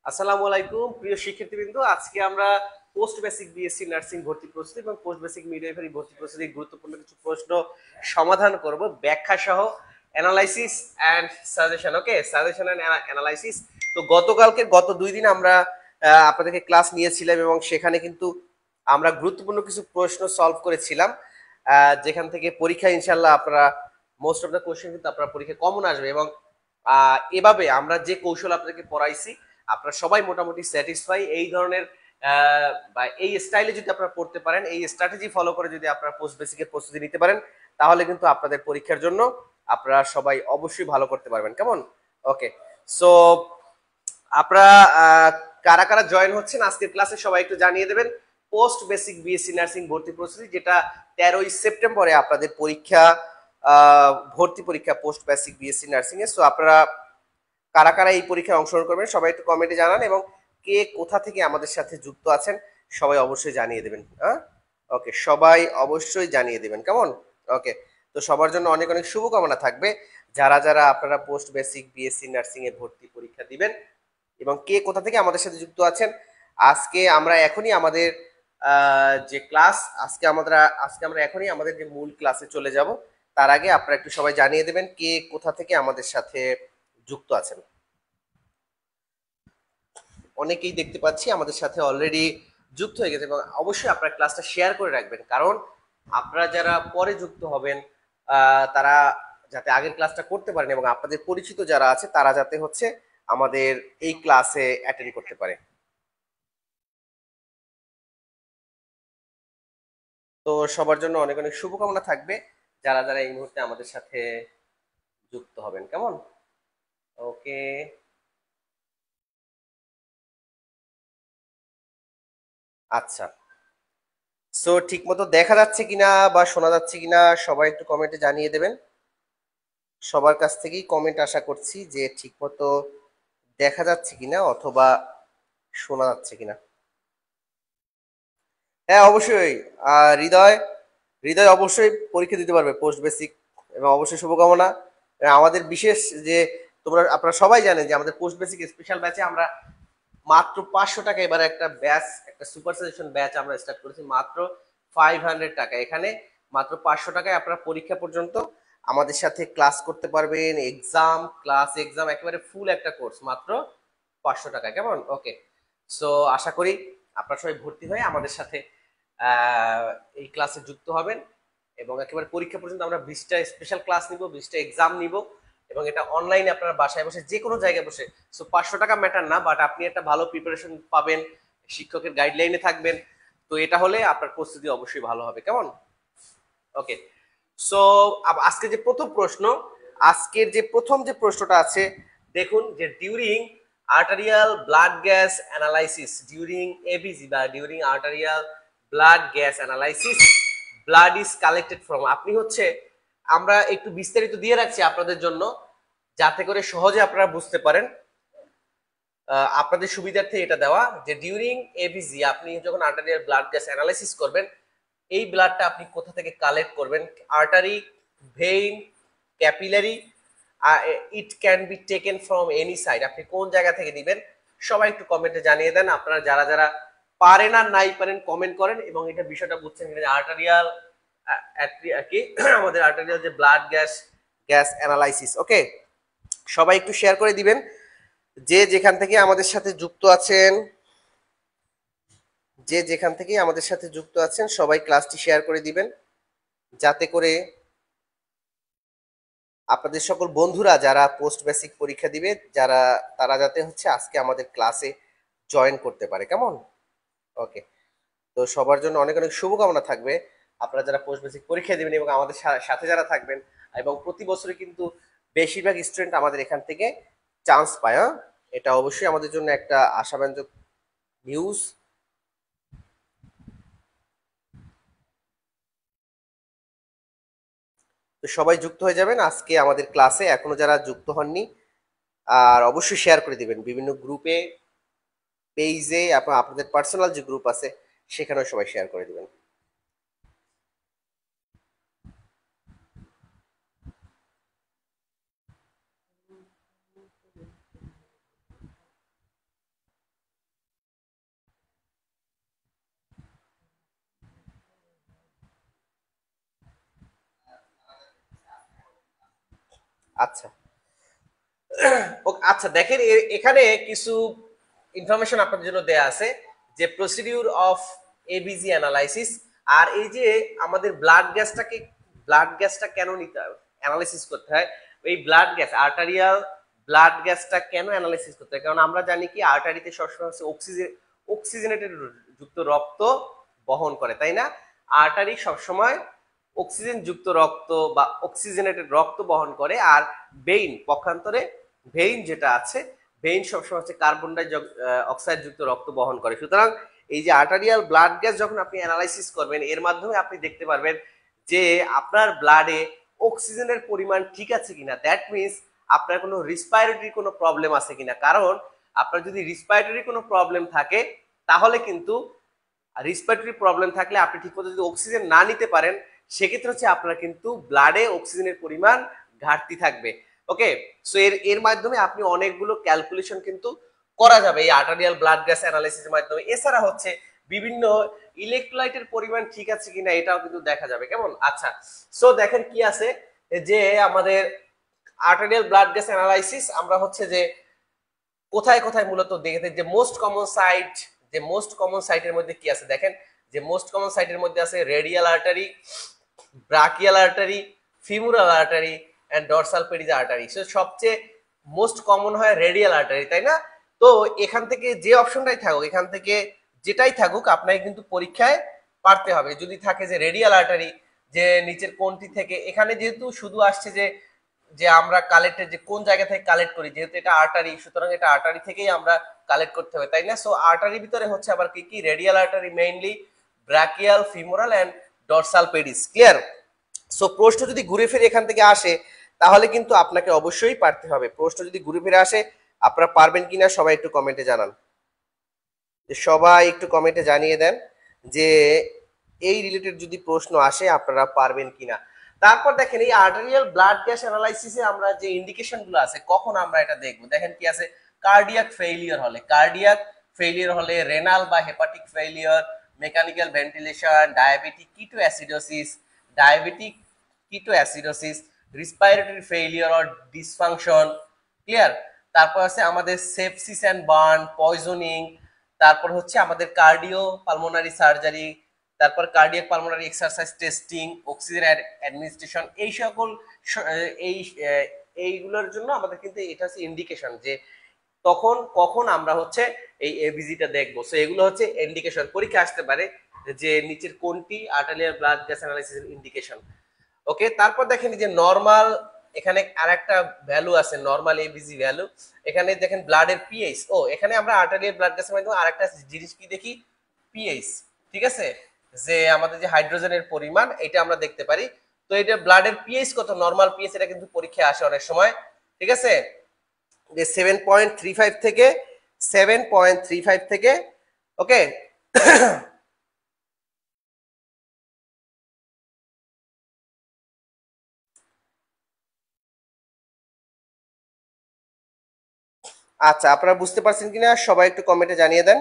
আসসালামু আলাইকুম প্রিয় শিক্ষার্থীবৃন্দ। আজকে আমরা পোস্ট বেসিক বিএসসি নার্সিং ভর্তি প্রস্তুতি এবং পোস্ট বেসিক মিডওয়াইফারি ভর্তি প্রস্তুতির গুরুত্বপূর্ণ কিছু প্রশ্ন সমাধান করব ব্যাখ্যা সহ, analysis and suggestion. Okay, suggestion and analysis. তো গত 2 দিন আমরা আপনাদেরকে ক্লাস নিয়েছিলাম এবং সেখানে কিন্তু আমরা গুরুত্বপূর্ণ কিছু প্রশ্ন সলভ করেছিলাম, যেখান থেকে পরীক্ষা ইনশাল্লাহ আপনারা মোস্ট অফ দ্য কোশ্চেন কিন্তু আপনার পরীক্ষায় কমন আসবে। এবং এভাবে আমরা যে কৌশল আপনাদেরকে পড়াইছি আপনারা সবাই মোটামুটি স্যাটিসফাই। এই ধরনের বা এই স্টাইলে যদি আপনারা পড়তে পারেন, এই স্ট্র্যাটেজি ফলো করে যদি আপনারা পোস্ট বেসিকের প্রস্তুতি নিতে পারেন, তাহলে কিন্তু আপনাদের পরীক্ষার জন্য আপনারা সবাই অবশ্যই ভালো করতে পারবেন। কেমন? ওকে, সো আপনারা কারা কারা জয়েন হচ্ছেন আজকের ক্লাসে সবাই একটু জানিয়ে দেবেন। পোস্ট বেসিক বিএসসি নার্সিং ভর্তি প্রস্তুতি, যেটা 13ই সেপ্টেম্বরে আপনাদের পরীক্ষা, ভর্তি পরীক্ষা পোস্ট বেসিক বিএসসি নার্সিং এ। সো আপনারা কারা কারা এই পরীক্ষায় অংশগ্রহণ করবেন সবাই একটু কমেন্টে জানান, এবং কে কোথা থেকে আমাদের সাথে যুক্ত আছেন সবাই অবশ্যই জানিয়ে দেবেন। হ্যাঁ, ওকে, সবাই অবশ্যই জানিয়ে দেবেন। কেমন? ওকে, তো সবার জন্য অনেক অনেক শুভকামনা থাকবে, যারা যারা আপনারা পোস্ট বেসিক বিএসসি নার্সিং এ ভর্তি পরীক্ষা দিবেন এবং কে কোথা থেকে আমাদের সাথে যুক্ত আছেন। আজকে আমরা এখনই আমাদের যে ক্লাস, আজকে আমরা এখনই আমাদের যে মূল ক্লাসে চলে যাব। তার আগে আপনারা একটু সবাই জানিয়ে দেবেন কে কোথা থেকে আমাদের সাথে যুক্ত আছেন। অনেকেই দেখতে পাচ্ছি আমাদের সাথে অলরেডি যুক্ত হয়ে গেছে, এবং অবশ্যই আপনারা ক্লাসটা শেয়ার করে রাখবেন, কারণ আপনারা যারা পরে যুক্ত হবেন তারা যাতে আগের ক্লাসটা করতে পারেন এবং আপনাদের পরিচিত যারা আছে তারা যাতে হচ্ছে আমাদের এই ক্লাসে অ্যাটেন্ড করতে পারে। তো সবার জন্য অনেক অনেক শুভকামনা থাকবে, যারা যারা এই মুহূর্তে আমাদের সাথে যুক্ত হবেন। কেমন? ওকে, আচ্ছা। সো ঠিক মতো দেখা যাচ্ছে কিনা বা শোনা যাচ্ছে কিনা সবাই একটু কমেন্টে জানিয়ে দেবেন। সবার কাছ থেকেই কমেন্ট আশা করছি যে ঠিকমতো দেখা যাচ্ছে কিনা অথবা শোনা যাচ্ছে কিনা। হ্যাঁ, অবশ্যই। হৃদয়, হৃদয় অবশ্যই পরীক্ষা দিতে পারবে পোস্ট বেসিক, এবং অবশ্যই শুভকামনা। আমাদের বিশেষ যে আপনারা সবাই জানেন যে আমাদের পোস্ট বেসিক স্পেশাল ব্যাচে আমরা মাত্র 500 টাকা, এবারে একটা ব্যাচ, একটা সুপার সাজেশন ব্যাচ আমরা স্টার্ট করেছি মাত্র 500 টাকা। এখানে মাত্র 500 টাকায় আপনারা পরীক্ষা পর্যন্ত আমাদের সাথে ক্লাস করতে পারবেন, এক্সাম ক্লাস এক্সাম একেবারে ফুল একটা কোর্স মাত্র 500 টাকা। কেমন? ওকে, সো আশা করি আপনারা সবাই ভর্তি হয়ে আমাদের সাথে আহ, এই ক্লাসে যুক্ত হবেন, এবং একেবারে পরীক্ষা পর্যন্ত আমরা 20টা স্পেশাল ক্লাস নিব, 20টা এক্সাম নিব, এবং এটা অনলাইনে আপনারা বাসায় বসে যে কোনো জায়গায় বসে। সো 500 টাকা ম্যাটার না, বাট আপনি একটা ভালো প্রিপারেশন পাবেন, শিক্ষকের গাইডলাইনে থাকবেন। তো এটা হলে আপনার প্রস্তুতি অবশ্যই ভালো হবে। কেমন? ওকে, সো আজকে যে প্রথম প্রশ্ন, আজকের যে প্রথম যে প্রশ্নটা আছে, দেখুন যে during arterial blood gas analysis, during ABG বা during arterial blood gas analysis blood is collected from. আপনি হচ্ছে, আমরা একটু বিস্তারিত দিয়ে রাখছি আপনাদের জন্য যাতে করে সহজে আপনারা বুঝতে পারেন। আপনাদের সুবিধার্থে এটা দেওয়া যে ডিউরিং এবিজি আপনি যখন আর্টারিয়াল ব্লাড গ্যাস অ্যানালাইসিস করবেন, এই ব্লাডটা আপনি কোথা থেকে কালেক্ট করবেন? Artery, vein, capillary, it can be taken from any side. আপনি কোন জায়গা থেকে দিবেন সবাই একটু কমেন্টে জানিয়ে দেন। আপনারা যারা যারা পারেন আর নাই পারেন কমেন্ট করেন, এবং এটা বিষয়টা বুঝছেন আর্টারিয়াল কি আমাদের আর্টারিয়াল যে ব্লাড গ্যাস গ্যাস অ্যানালাইসিস। ওকে, সবাই একটু শেয়ার করে দিবেন যে যেখান থেকে আমাদের সাথে যুক্ত আছেন, যে যেখান থেকে আমাদের সাথে যুক্ত আছেন সবাই ক্লাসটি শেয়ার করে দিবেন, যাতে করে আপনাদের সকল বন্ধুরা যারা পোস্ট বেসিক পরীক্ষা দিবে যারা, তারা যাতে হচ্ছে আজকে আমাদের ক্লাসে জয়েন করতে পারে। কেমন? ওকে, তো সবার জন্য অনেক অনেক শুভকামনা থাকবে, আপনারা যারা পোস্ট বেসিক পরীক্ষা দিবেন এবং আমাদের সাথে যারা থাকবেন। এবং প্রতি বছরই কিন্তু বেশিরভাগ স্টুডেন্ট আমাদের এখান থেকে চান্স পায়। হ্যাঁ, এটা অবশ্যই আমাদের জন্য একটা আশাব্যঞ্জক নিউজ। তো সবাই যুক্ত হয়ে যাবেন আজকে আমাদের ক্লাসে, এখনো যারা যুক্ত হননি। আর অবশ্যই শেয়ার করে দিবেন বিভিন্ন গ্রুপে, পেজে, আপনাদের পার্সোনাল যে গ্রুপ আছে সেখানেও সবাই শেয়ার করে দিবেন। আচ্ছা আচ্ছা দেখেন এখানে কিছু ইনফরমেশন আপনাদের জন্য দেয়া আছে যে প্রসিডিউর অফ এবিজি অ্যানালাইসিস। আর এই যে আমাদের ব্লাড গ্যাসটা কেন নিতে হয়, অ্যানালাইসিস করতে হয়, এই ব্লাড গ্যাস আর্টারিয়াল ব্লাড গ্যাসটা কেন অ্যানালাইসিস করতে হয়? কারণ আমরা জানি কি আর্টারিতে সবসময় হচ্ছে অক্সিজেনেটেড যুক্ত রক্ত বহন করে, তাই না? আর্টারি সবসময় অক্সিজেন যুক্ত রক্ত বা অক্সিজেনেটেড রক্ত বহন করে। আর বেইন পক্ষান্তরে ভেইন যেটা আছে, ভেইন সবসময় হচ্ছে কার্বন ডাই অক্সাইড যুক্ত রক্ত বহন করে। সুতরাং এই যে আর্টারিয়াল ব্লাড গ্যাস যখন আপনি অ্যানালাইসিস করবেন, এর মাধ্যমে আপনি দেখতে পারবেন যে আপনার ব্লাডে অক্সিজেনের পরিমাণ ঠিক আছে কিনা। দ্যাট মিনস আপনার কোনো রেসপিরেটরি কোনো প্রবলেম আছে কিনা। কারণ আপনার যদি রেসপিরেটরি কোনো প্রবলেম থাকে তাহলে কিন্তু, রেসপিরেটরি প্রবলেম থাকলে আপনি ঠিকমতো যদি অক্সিজেন না নিতে পারেন, সেক্ষেত্রে হচ্ছে আপনার কিন্তু ব্লাডে অক্সিজেনের পরিমাণ ঘাটতি থাকবে। ওকে, সো এর মাধ্যমে আপনি অনেকগুলো ক্যালকুলেশন কিন্তু করা যাবে এই আর্টারিয়াল ব্লাড গ্যাস অ্যানালাইসিসের মাধ্যমে। এছাড়া হচ্ছে বিভিন্ন ইলেকট্রোলাইটের পরিমাণ ঠিক আছে কিনা এটাও কিন্তু দেখা যাবে। কেমন? আচ্ছা, সো দেখেন কি আছে যে আমাদের আর্টারিয়াল ব্লাড গ্যাস অ্যানালাইসিস আমরা হচ্ছে যে কোথায় কোথায় মূলত দেখে যে মোস্ট কমন সাইটের মধ্যে কি আছে দেখেন, যে মোস্ট কমন সাইটের মধ্যে আছে radial artery, brachial artery, femoral artery and dorsal pedis artery. So সবচেয়ে মোস্ট কমন হয় রেডিয়াল আর্টারি, তাই না? তো এখান থেকে যে অপশনটাই থাকুক, এখান থেকে যেটাই থাকুক আপনাকে কিন্তু পরীক্ষায় পারতে হবে। যদি থাকে যে রেডিয়াল আর্টারি, যে নিচের কোনটি থেকে, এখানে যেহেতু শুধু আসছে যে যে আমরা কালেক্টের যে কোন জায়গা থেকে কালেক্ট করি, যেহেতু এটা আর্টারি সুতরাং এটা আর্টারি থেকেই আমরা কালেক্ট করতে হবে, তাই না? সো আর্টারির ভিতরে হচ্ছে আবার কি কি, radial artery mainly, brachial, femoral and dorsal pedis. Clear? So প্রশ্ন যদি ঘুরে ফিরে এখান থেকে আসে তাহলে কিন্তু আপনাকে অবশ্যই পারতে হবে। প্রশ্ন যদি ঘুরে ফিরে আসে আপনারা পারবেন কিনা সবাই একটু কমেন্টে জানান। সবাই একটু কমেন্টে জানিয়ে দেন যে এই রিলেটেড যদি প্রশ্ন আসে আপনারা পারবেন কিনা। তারপর দেখেন এই আর্টারিয়াল ব্লাড গ্যাস অ্যানালাইসিসে আমরা যে ইন্ডিকেশন গুলো আছে কখন আমরা এটা দেখবো, দেখেন কি আছে, কার্ডিয়াক ফেইলিয়ার হলে, রেনাল বা hepatic failure, mechanical ventilation, diabetic ketoacidosis, respiratory failure or dysfunction. Clear? তারপর আছে আমাদের সেপসিস এন্ড বার্ন, পয়জনিং, তারপর হচ্ছে আমাদের কার্ডিও পালমোনারি সার্জারি, তারপর cardiac pulmonary exercise testing, oxygen administration, এই সকল এই এইগুলোর জন্য আমাদের কিন্তু এটা হচ্ছে ইন্ডিকেশন যে তখন কখন আমরা হচ্ছে এই এবিজিটা দেখবো। সো এগুলো হচ্ছে ইন্ডিকেশন, পরীক্ষা আসতে পারে যে নিচের কোনটি আর্টারিয়াল ব্লাড গ্যাস অ্যানালাইসিসের ইন্ডিকেশন। ওকে, তারপর দেখেন যে নরমাল, এখানে আরেকটা ভ্যালু আছে নরমাল এবিজি ভ্যালু। এখানে দেখেন ব্লাডের পিএইচ, ও এখানে আমরা আর্টারিয়াল ব্লাড গ্যাসের মাধ্যমে আরেকটা জিনিস কি দেখি, পিএইচ। ঠিক আছে, যে আমাদের যে হাইড্রোজেনের পরিমাণ এটা আমরা দেখতে পারি। তো এটা ব্লাডের পিএইচ কত, নরমাল পিএইচ, এটা কিন্তু পরীক্ষায় আসে অনেক সময়। ঠিক আছে, যে 7.35 থেকে 7.35 থেকে, ওকে। আচ্ছা, আপনারা বুঝতে পারছেন কিনা সবাই একটু কমেন্টে জানিয়ে দেন।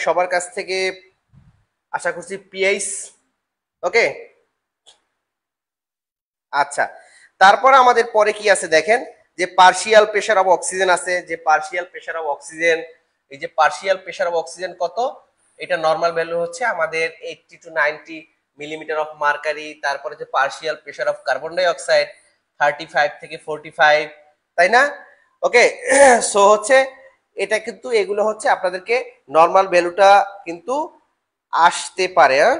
সবার কাছ থেকে আশা করছি পিএইচ। ওকে, আচ্ছা। তারপর আমাদের পরে কি আছে দেখেন, যে পার্শিয়াল প্রেসার অফ অক্সিজেন আছে, যে পার্শিয়াল প্রেসার অফ অক্সিজেন, এই যে পার্শিয়াল প্রেসার অফ অক্সিজেন কত, এটা নর্মাল ভ্যালু হচ্ছে আমাদের 80 to 90 মিলিমিটার অফ মার্কারি। তারপরে যে partial pressure of carbon dioxide 35 থেকে 45, তাই না? ওকে, সো হচ্ছে এটা কিন্তু এগুলো হচ্ছে আপনাদেরকে নর্মাল ভ্যালুটা কিন্তু আসতে পারে, হ্যাঁ,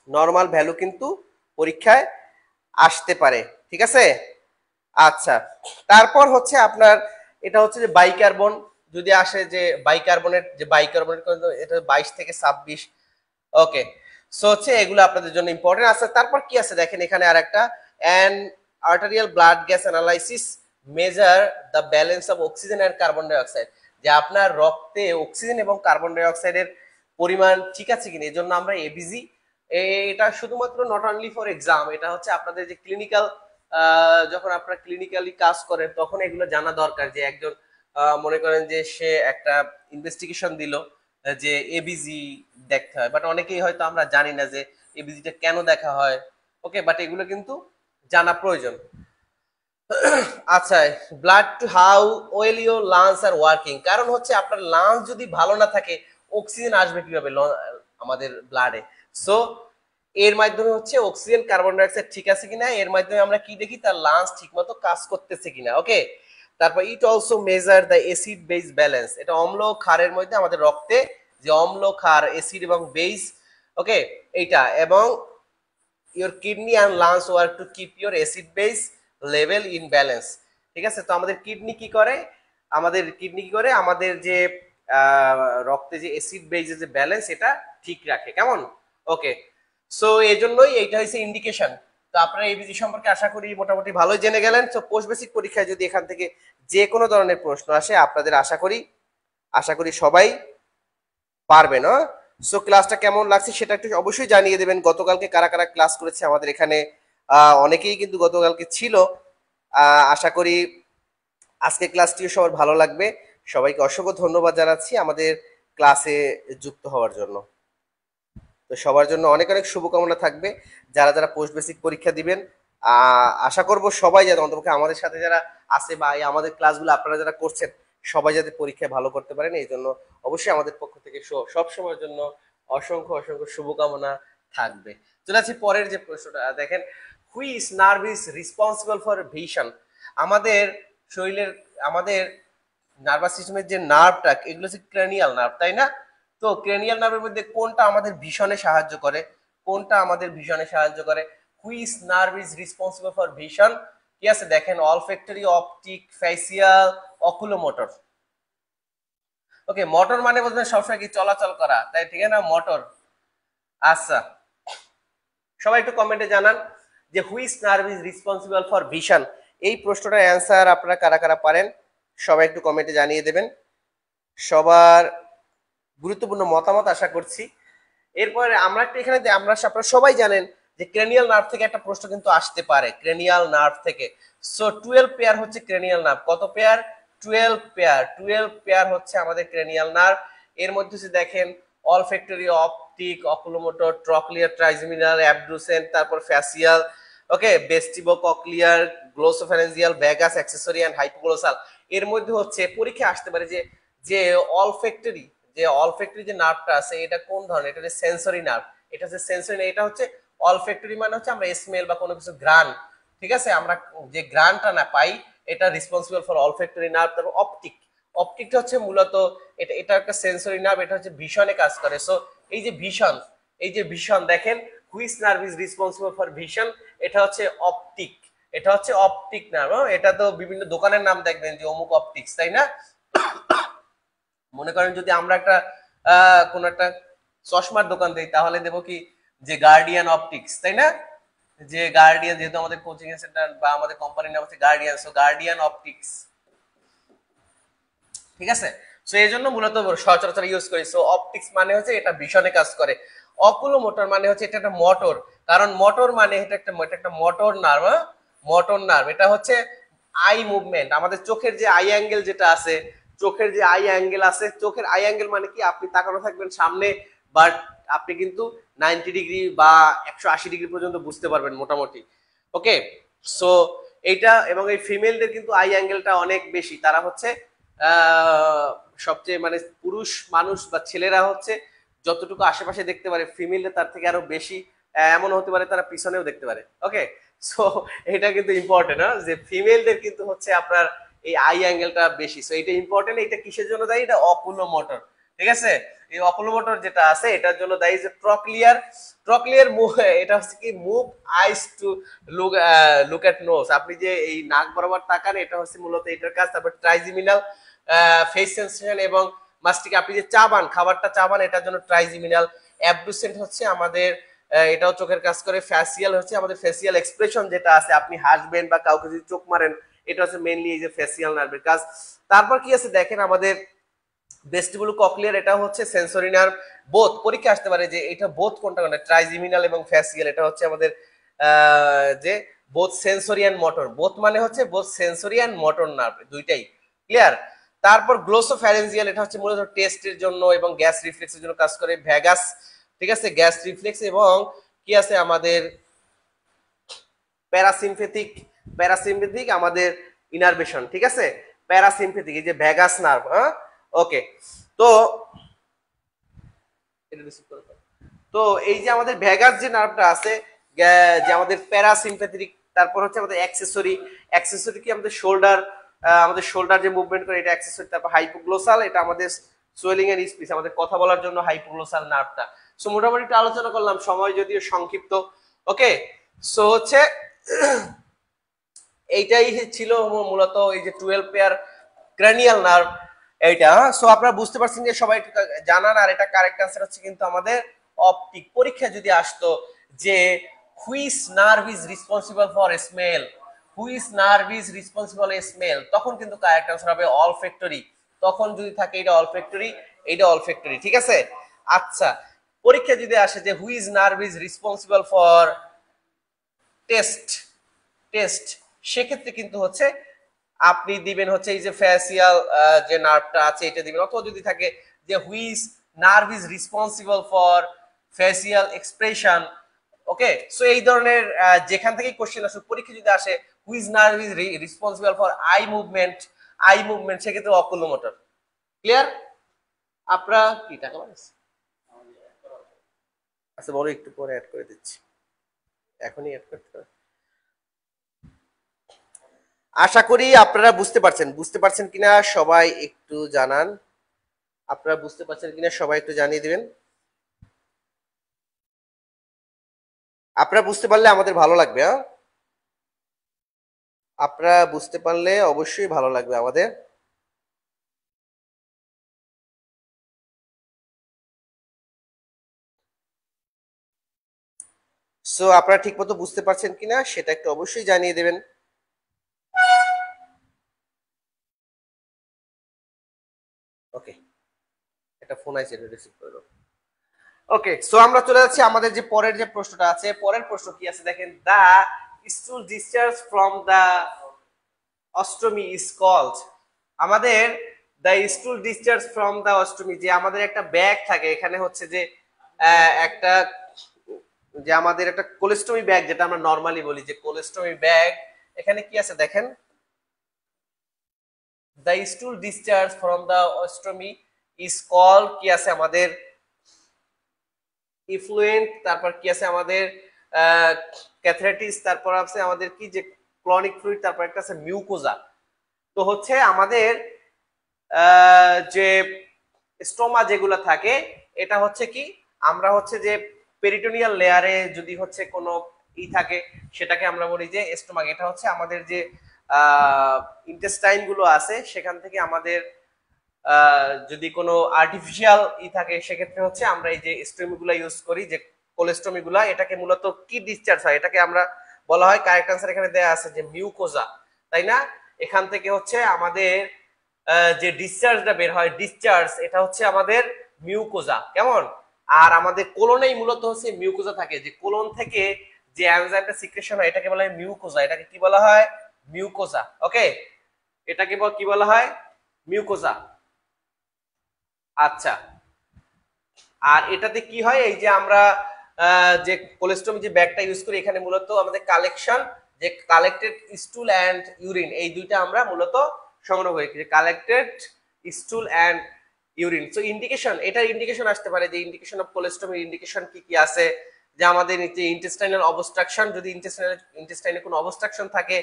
নর্মাল ভ্যালু কিন্তু পরীক্ষায় আসতে পারে। ঠিক আছে, আচ্ছা। তারপর হচ্ছে আপনার এটা হচ্ছে যে বাইকার্বন যদি আসে, যে বাইকার্বনের এটা 22 থেকে 26। ওকে, সো হচ্ছে এগুলো আপনাদের জন্য ইম্পর্টেন্ট আছে। তারপর কি আছে দেখেন এখানে আরেকটা, an arterial blood gas analysis measure the balance of oxygen and carbon dioxide, যে আপনার রক্তে অক্সিজেন এবং কার্বন ডাই অক্সাইডের পরিমাণ ঠিক আছে কিনা, এই জন্য আমরা এবিজি, এটা শুধুমাত্র নট অনলি ফর এক্সাম, এটা হচ্ছে আপনাদের যে ক্লিনিক্যাল, যখন আপনারা ক্লিনিক্যালি কাজ করেন তখন এগুলো জানা দরকার। যে একজন মনে করেন যে সে একটা ইনভেস্টিগেশন দিল যে এবিজি দেখতে হয়, বাট অনেকেই হয়তো আমরা জানি না যে এবিজিটা কেন দেখা হয়, ওকে, বাট এগুলো কিন্তু জানা প্রয়োজন। আচ্ছা, blood to how well your lungs are working, কারণ হচ্ছে আপনার লাংস যদি ভালো না থাকে অক্সিজেন আসবে কিভাবে আমাদের ব্লাডে। সো এর মাধ্যমে হচ্ছে অক্সিজেন কার্বন ডাইঅক্সাইড ঠিক আছে কিনা, এর মাধ্যমে আমরা কি দেখি তার লাংস ঠিকমতো কাজ করতেছে কিনা, ওকে। তারপর it also measure the acid base balance, এটা অম্ল ক্ষারের মধ্যে আমাদের রক্তে যে অম্ল ক্ষার অ্যাসিড এবং বেস, ওকে, এইটা, এবং your kidney and lungs work to keep your acid base level in balance, ঠিক আছে। তো আমাদের কিডনি কি করে, আমাদের যে রক্তে যে অ্যাসিড বেজের যে ব্যালেন্স এটা ঠিক রাখে, কেমন, ওকে। সো এই জন্যই এইটা হচ্ছে ইন্ডিকেশন। তো আপনারা এবিজি সম্পর্কে আশা করি মোটামুটি ভালোই জেনে গেলেন। তো পোস্ট বেসিক পরীক্ষায় যদি এখান থেকে যে কোনো ধরনের প্রশ্ন আসে আপনাদের আশা করি সবাই পারবেন। সো ক্লাসটা কেমন লাগছে সেটা একটু অবশ্যই জানিয়ে দেবেন। গতকালকে কারা কারা ক্লাস করেছে আমাদের এখানে অনেকেই কিন্তু গতকালকে ছিল। আশা করি আজকে ক্লাসটিও সবার ভালো লাগবে। সবাইকে অসংখ্য ধন্যবাদ জানাচ্ছি আমাদের ক্লাসে যুক্ত হওয়ার জন্য। তো সবার জন্য অনেক অনেক শুভকামনা থাকবে যারা যারা পোস্ট বেসিক পরীক্ষা দিবেন। আশা করব সবাই যাতে অন্তপক্ষে আমাদের সাথে যারা আছে বা এই আমাদের ক্লাসগুলো আপনারা যারা করছেন সবাই যাতে পরীক্ষায় ভালো করতে পারেন, এই জন্য অবশ্যই আমাদের পক্ষ থেকে সব সময়ের জন্য অসংখ্য অসংখ্য শুভকামনা থাকবে। চলে আসছি পরের যে প্রশ্নটা, দেখেন, which nerve is responsible for vision, আমাদের শরীরের আমাদের নার্ভাস সিস্টেমের যে নার্ভটা এগুলো হচ্ছে ক্রেনিয়াল নার্ভ, তাই না? তো ক্রেনিয়াল নার্ভের মধ্যে কোনটা আমাদের ভিশনে সাহায্য করে, which nerve is responsible for vision, কি আছে দেখেন, অলফ্যাক্টরি, অপটিক, ফেসিয়াল, অকুলোমোটর। ওকে, মোটর মানে বলতে সবসময় কি চলাচল করা, তাই ঠিক আছে না, মোটর। আচ্ছা, সবাই একটু কমেন্টে জানান যে which nerve is responsible for vision, এই প্রশ্নটার অ্যান্সার আপনারা কারা কারা পারেন সবাই একটু কমেন্টে জানিয়ে দেবেন। সবার গুরুত্বপূর্ণ মতামত আশা করছি। এরপরে আমরা একটু এখানে আপনারা সবাই জানেন যে ক্রেনিয়াল নার্ভ থেকে একটা প্রশ্ন কিন্তু আসতে পারে, ক্রেনিয়াল নার্ভ থেকে। সো 12 পেয়ার হচ্ছে ক্রেনিয়াল নার্ভ, কত পেয়ার, 12 পেয়ার হচ্ছে আমাদের ক্রেনিয়াল নার্ভ। এর মধ্যে হচ্ছে দেখেন olfactory, optic, oculomotor, trochlear, trigeminal, abducent, তারপর facial, okay, vestibulo cochlear, glossopharyngeal, vagus, accessory and hypoglossal. এর মধ্যে হচ্ছে পরীক্ষা আসতে পারে যে যে অলফ্যাক্টরি যে নার্ভটা আছে এটা কোন ধরনের, এটা হচ্ছে সেন্সরি নার্ভ, এটা হচ্ছে অলফ্যাক্টরি মানে হচ্ছে আমরা স্মেল বা কোনো কিছু ঘ্রাণ, ঠিক আছে, আমরা যে ঘ্রাণটা না পাই এটা রেসপন্সিবল ফর অলফ্যাক্টরি নার্ভ। তারপর অপটিকটা হচ্ছে মূলত এটা একটা সেন্সরি নার্ভ, এটা হচ্ছে ভিশনে কাজ করে। সো এই যে ভিশন দেখেন, which nerve is responsible for vision, এটা হচ্ছে অপটিক নার্ভ। এটা তো বিভিন্ন দোকানের নাম দেখবেন যে অমুক অপটিক্স, তাই না? মনে করেন যদি আমরা একটা কোন একটা চশমার দোকান দিই তাহলে দেবো কি যে গার্ডিয়ান অপটিক্স, তাই না? যে গার্ডিয়ান, যেহেতু আমাদের কোচিং সেন্টার বা আমাদের কোম্পানির নাম হচ্ছে গার্ডিয়ান, সো গার্ডিয়ান অপটিক্স, ঠিক আছে। সো এই জন্য মূলত সচরাচর ইউজ করি। সো অপটিক্স মানে হচ্ছে এটা ভিশনে কাজ করে। অকুলোমোটর মানে হচ্ছে এটা একটা মোটর, কারণ মোটর মানে এটা একটা মোটর নার্ভ, এটা হচ্ছে আই মুভমেন্ট, আমাদের চোখের যে আই অ্যাঙ্গেল যেটা আছে, চোখের আই অ্যাঙ্গেল মানে কি, আপনি তাকানো থাকবেন সামনে, বাট আপনি কিন্তু 90 ডিগ্রি বা 180 ডিগ্রি পর্যন্ত বুঝতে পারবেন মোটামুটি, ওকে। সো এইটা, এবং এই ফিমেলদের কিন্তু আই অ্যাঙ্গেলটা অনেক বেশি, তারা হচ্ছে সবচেয়ে মানে পুরুষ মানুষ বা ছেলেরা হচ্ছে যতটুকু আশেপাশে দেখতে পারে, ফিমেলদের তার থেকে আরো বেশি, এমন হতে পারে তারা পিছনেও দেখতে পারে, ওকে। সো এটা কিন্তু ইম্পর্টেন্ট, যে ফিমেলদের কিন্তু হচ্ছে আপনার এই আই অ্যাঙ্গেলটা বেশি। সো এটা ইম্পর্টেন্ট, এটা কিসের জন্য দায়ী, এটা অকুলোমোটর, ঠিক আছে। এই অকুলোমোটর যেটা আছে এটার জন্য দায়ী যে ট্রক্লিয়ার মুভ, এটা হচ্ছে কি move eyes to look at nose, আপনি যে এই নাক বরাবর তাকান এটা হচ্ছে মূলত এটার কাজ। তারপর ট্রাইজেমিনাল, ফেস সেন্সেশন এবং মাস্টিক, আপনি যে খাবারটা চাবান এটার জন্য ট্রাইজেমিনাল। অ্যাবডুসেন্ট হচ্ছে আমাদের এটাও চোখের কাজ করে। ফ্যাসিয়াল হচ্ছে আমাদের ফেসিয়াল এক্সপ্রেশন যেটা আছে, আপনি হাসবেন বা কাউকে যদি চোখ মারেন, এটা হচ্ছে মেইনলি এই যে ফেসিয়াল নার্ভের কাজ। তারপর কি আছে দেখেন আমাদের ভেস্টিবুলো ককলিয়ার, এটা হচ্ছে সেন্সরি নার্ভ। বোথ পরীক্ষা আসতে পারে যে এটা বোথ কোনটা ট্রাইজেমিনাল এবং ফ্যাসিয়াল, এটা হচ্ছে আমাদের যে both sensory and motor, both মানে হচ্ছে both sensory and motor nerve দুইটাই, ক্লিয়ার। তারপর গ্লোসোফ্যারেঞ্জিয়াল, এটা হচ্ছে মূলত টেস্টের জন্য এবং গ্যাস রিফ্লেক্সের জন্য কাজ করে। ভ্যাগাস, ঠিক আছে, গ্যাস রিফ্লেক্স এবং কি আছে আমাদের প্যারাসিম্পেথিক, প্যারাসিম্পেথিক আমাদের ইনারভেশন, ঠিক আছে, প্যারাসিম্পেথিক এই যে ভ্যাগাস নার্ভ, হ্যাঁ ওকে। তো এটা রিসিভ করে দাও। তো এই যে আমাদের ভ্যাগাস যে নার্ভটা আছে, যে আমাদের প্যারাসিম্পেথিক, তারপর হচ্ছে আমাদের অ্যাক্সেসরি, অ্যাক্সেসরি কি আমাদের শোল্ডার, আমাদের শোল্ডার যে মুভমেন্ট করে এটা অ্যাক্সেসরি, তারপর হাইপোগ্লোসাল এটা আমাদের সোয়েলিং এর স্পিচ, আমাদের কথা বলার জন্য হাইপোগ্লোসাল নার্ভটা। সো মোটামুটি একটু আলোচনা করলাম, সময় যদিও সংক্ষিপ্ত, ওকে। সো হচ্ছে এইটাই ছিল মূলত এই যে 12 পেয়ার ক্র্যানিয়াল নার্ভ এইটা। সো আপনারা বুঝতে পারছেন যে সবাই জানান, আর এটা কারেক্ট আনসার হচ্ছে কিন্তু আমাদের অপটিক। পরীক্ষা যদি আসতো যে which nerve is responsible for smell, which nerve is responsible smell, তখন কিন্তু কারেক্ট আনসার হবে অলফ্যাক্টরি। তখন যদি থাকে এটা অলফ্যাক্টরি, এটা অলফ্যাক্টরি, ঠিক আছে। আচ্ছা, পরীক্ষা যদি আসে যে which nerve is responsible for test, test, সেক্ষেত্রে কিন্তু হচ্ছে আপনি দিবেন হচ্ছে এই যে ফ্যাসিয়াল যে নার্ভটা আছে এটা দিবেন, অথবা যদি থাকে যে which nerve is responsible for facial expression, okay. So এই ধরনের যেখান থেকে কোশ্চেন আসে পরীক্ষা যদি আসে which nerve is responsible for eye movement, eye movement, সেক্ষেত্রে অকুলোমোটর। ক্লিয়ার? আপনারা কি টাকা পাচ্ছেন? আচ্ছা বলো, একটু পরে অ্যাড করে দিচ্ছি, এখনই অ্যাড করতে হবে। আশা করি আপনারা বুঝতে পারছেন, বুঝতে পারছেন কিনা সবাই একটু জানান, আপনারা বুঝতে পারছেন কিনা সবাই একটু জানিয়ে দিবেন। আপনারা বুঝতে পারলে আমাদের ভালো লাগবে, হ্যাঁ আপনারা বুঝতে পারলে অবশ্যই ভালো লাগবে আমাদের। সো আপনারা ঠিক মতো বুঝতে পারছেন কিনা সেটা একটু অবশ্যই জানিয়ে দেবেন। ওকে, একটা ফোন আইছে, এটা রিসিভ করে দাও। ওকে, সো আমরা চলে যাচ্ছি আমাদের যে পরের যে প্রশ্নটা আছে। পরের প্রশ্ন কি আছে দেখেন, the stool discharge from the ostomy is called, আমাদের the stool discharge from the ostomy, যে আমাদের একটা ব্যাগ থাকে এখানে হচ্ছে যে একটা, যে আমাদের একটা কোলেস্টমি ব্যাগ, যেটা আমরা নরমালি বলি যে কোলেস্টমি ব্যাগ, এখানে কি আছে দেখেন, the stool discharge from the ostomy is called, কি আছে আমাদের ইফ্লুয়েন্ট, তারপর কি আছে আমাদের ক্যাথরাইটিস, তারপর আছে আমাদের কি যে ক্লনিক ফ্লুইড, তারপর একটা আছে মিউকোজা। তো হচ্ছে আমাদের যে স্টোমা যেগুলো থাকে এটা হচ্ছে কি, আমরা হচ্ছে যে পেরিটোনিয়াল লেয়ারে যদি হচ্ছে কোনো ই থাকে সেটাকে আমরা বলি যে স্টোমাক। এটা হচ্ছে আমাদের যে ইন্টেস্টাইন গুলো আছে সেখান থেকে আমাদের যদি কোনো আর্টিফিশিয়াল ই থাকে সেক্ষেত্রে হচ্ছে আমরা এই যে স্টোমি গুলা ইউজ করি, যে কোলেস্টমি গুলা, এটাকে মূলত কি ডিসচার্জ হয় এটাকে আমরা বলা হয়, কারেক্ট আনসার এখানে দেয়া আছে যে মিউকোজা, তাই না। এখান থেকে হচ্ছে আমাদের যে ডিসচার্জটা বের হয়, ডিসচার্জ এটা হচ্ছে আমাদের মিউকোজা, কেমন। আর আমাদের কোলনেই মূলত হচ্ছে মিউকোজা থাকে, যে কোলন থেকে যে এনজাইমটা সিক্রেশন হয় এটাকে বলা হয় মিউকোজা, এটাকে কি বলা হয়, মিউকোজা, ওকে। এটাকে কি বলা হয়, মিউকোজা। আচ্ছা, আর এটাতে কি হয়, এই যে আমরা যে কোলেস্ট্রম যে ব্যাগটা ইউজ করি এখানে মূলত আমাদের কালেকশন, যে কালেক্টেড স্টুল অ্যান্ড ইউরিন, এই দুইটা আমরা মূলত সংগ্রহ করি, যে collected স্টুল and urine. So indication, এটার ইন্ডিকেশন আসতে পারে, যে ইন্ডিকেশন অফ কোলেস্ট্রমের ইন্ডিকেশন কি কি আছে, যে আমাদের যে ইন্টেস্টাইনাল অবস্ট্রাকশন, যদি ইন্টেস্টাইনে কোনো অবস্ট্রাকশন থাকে,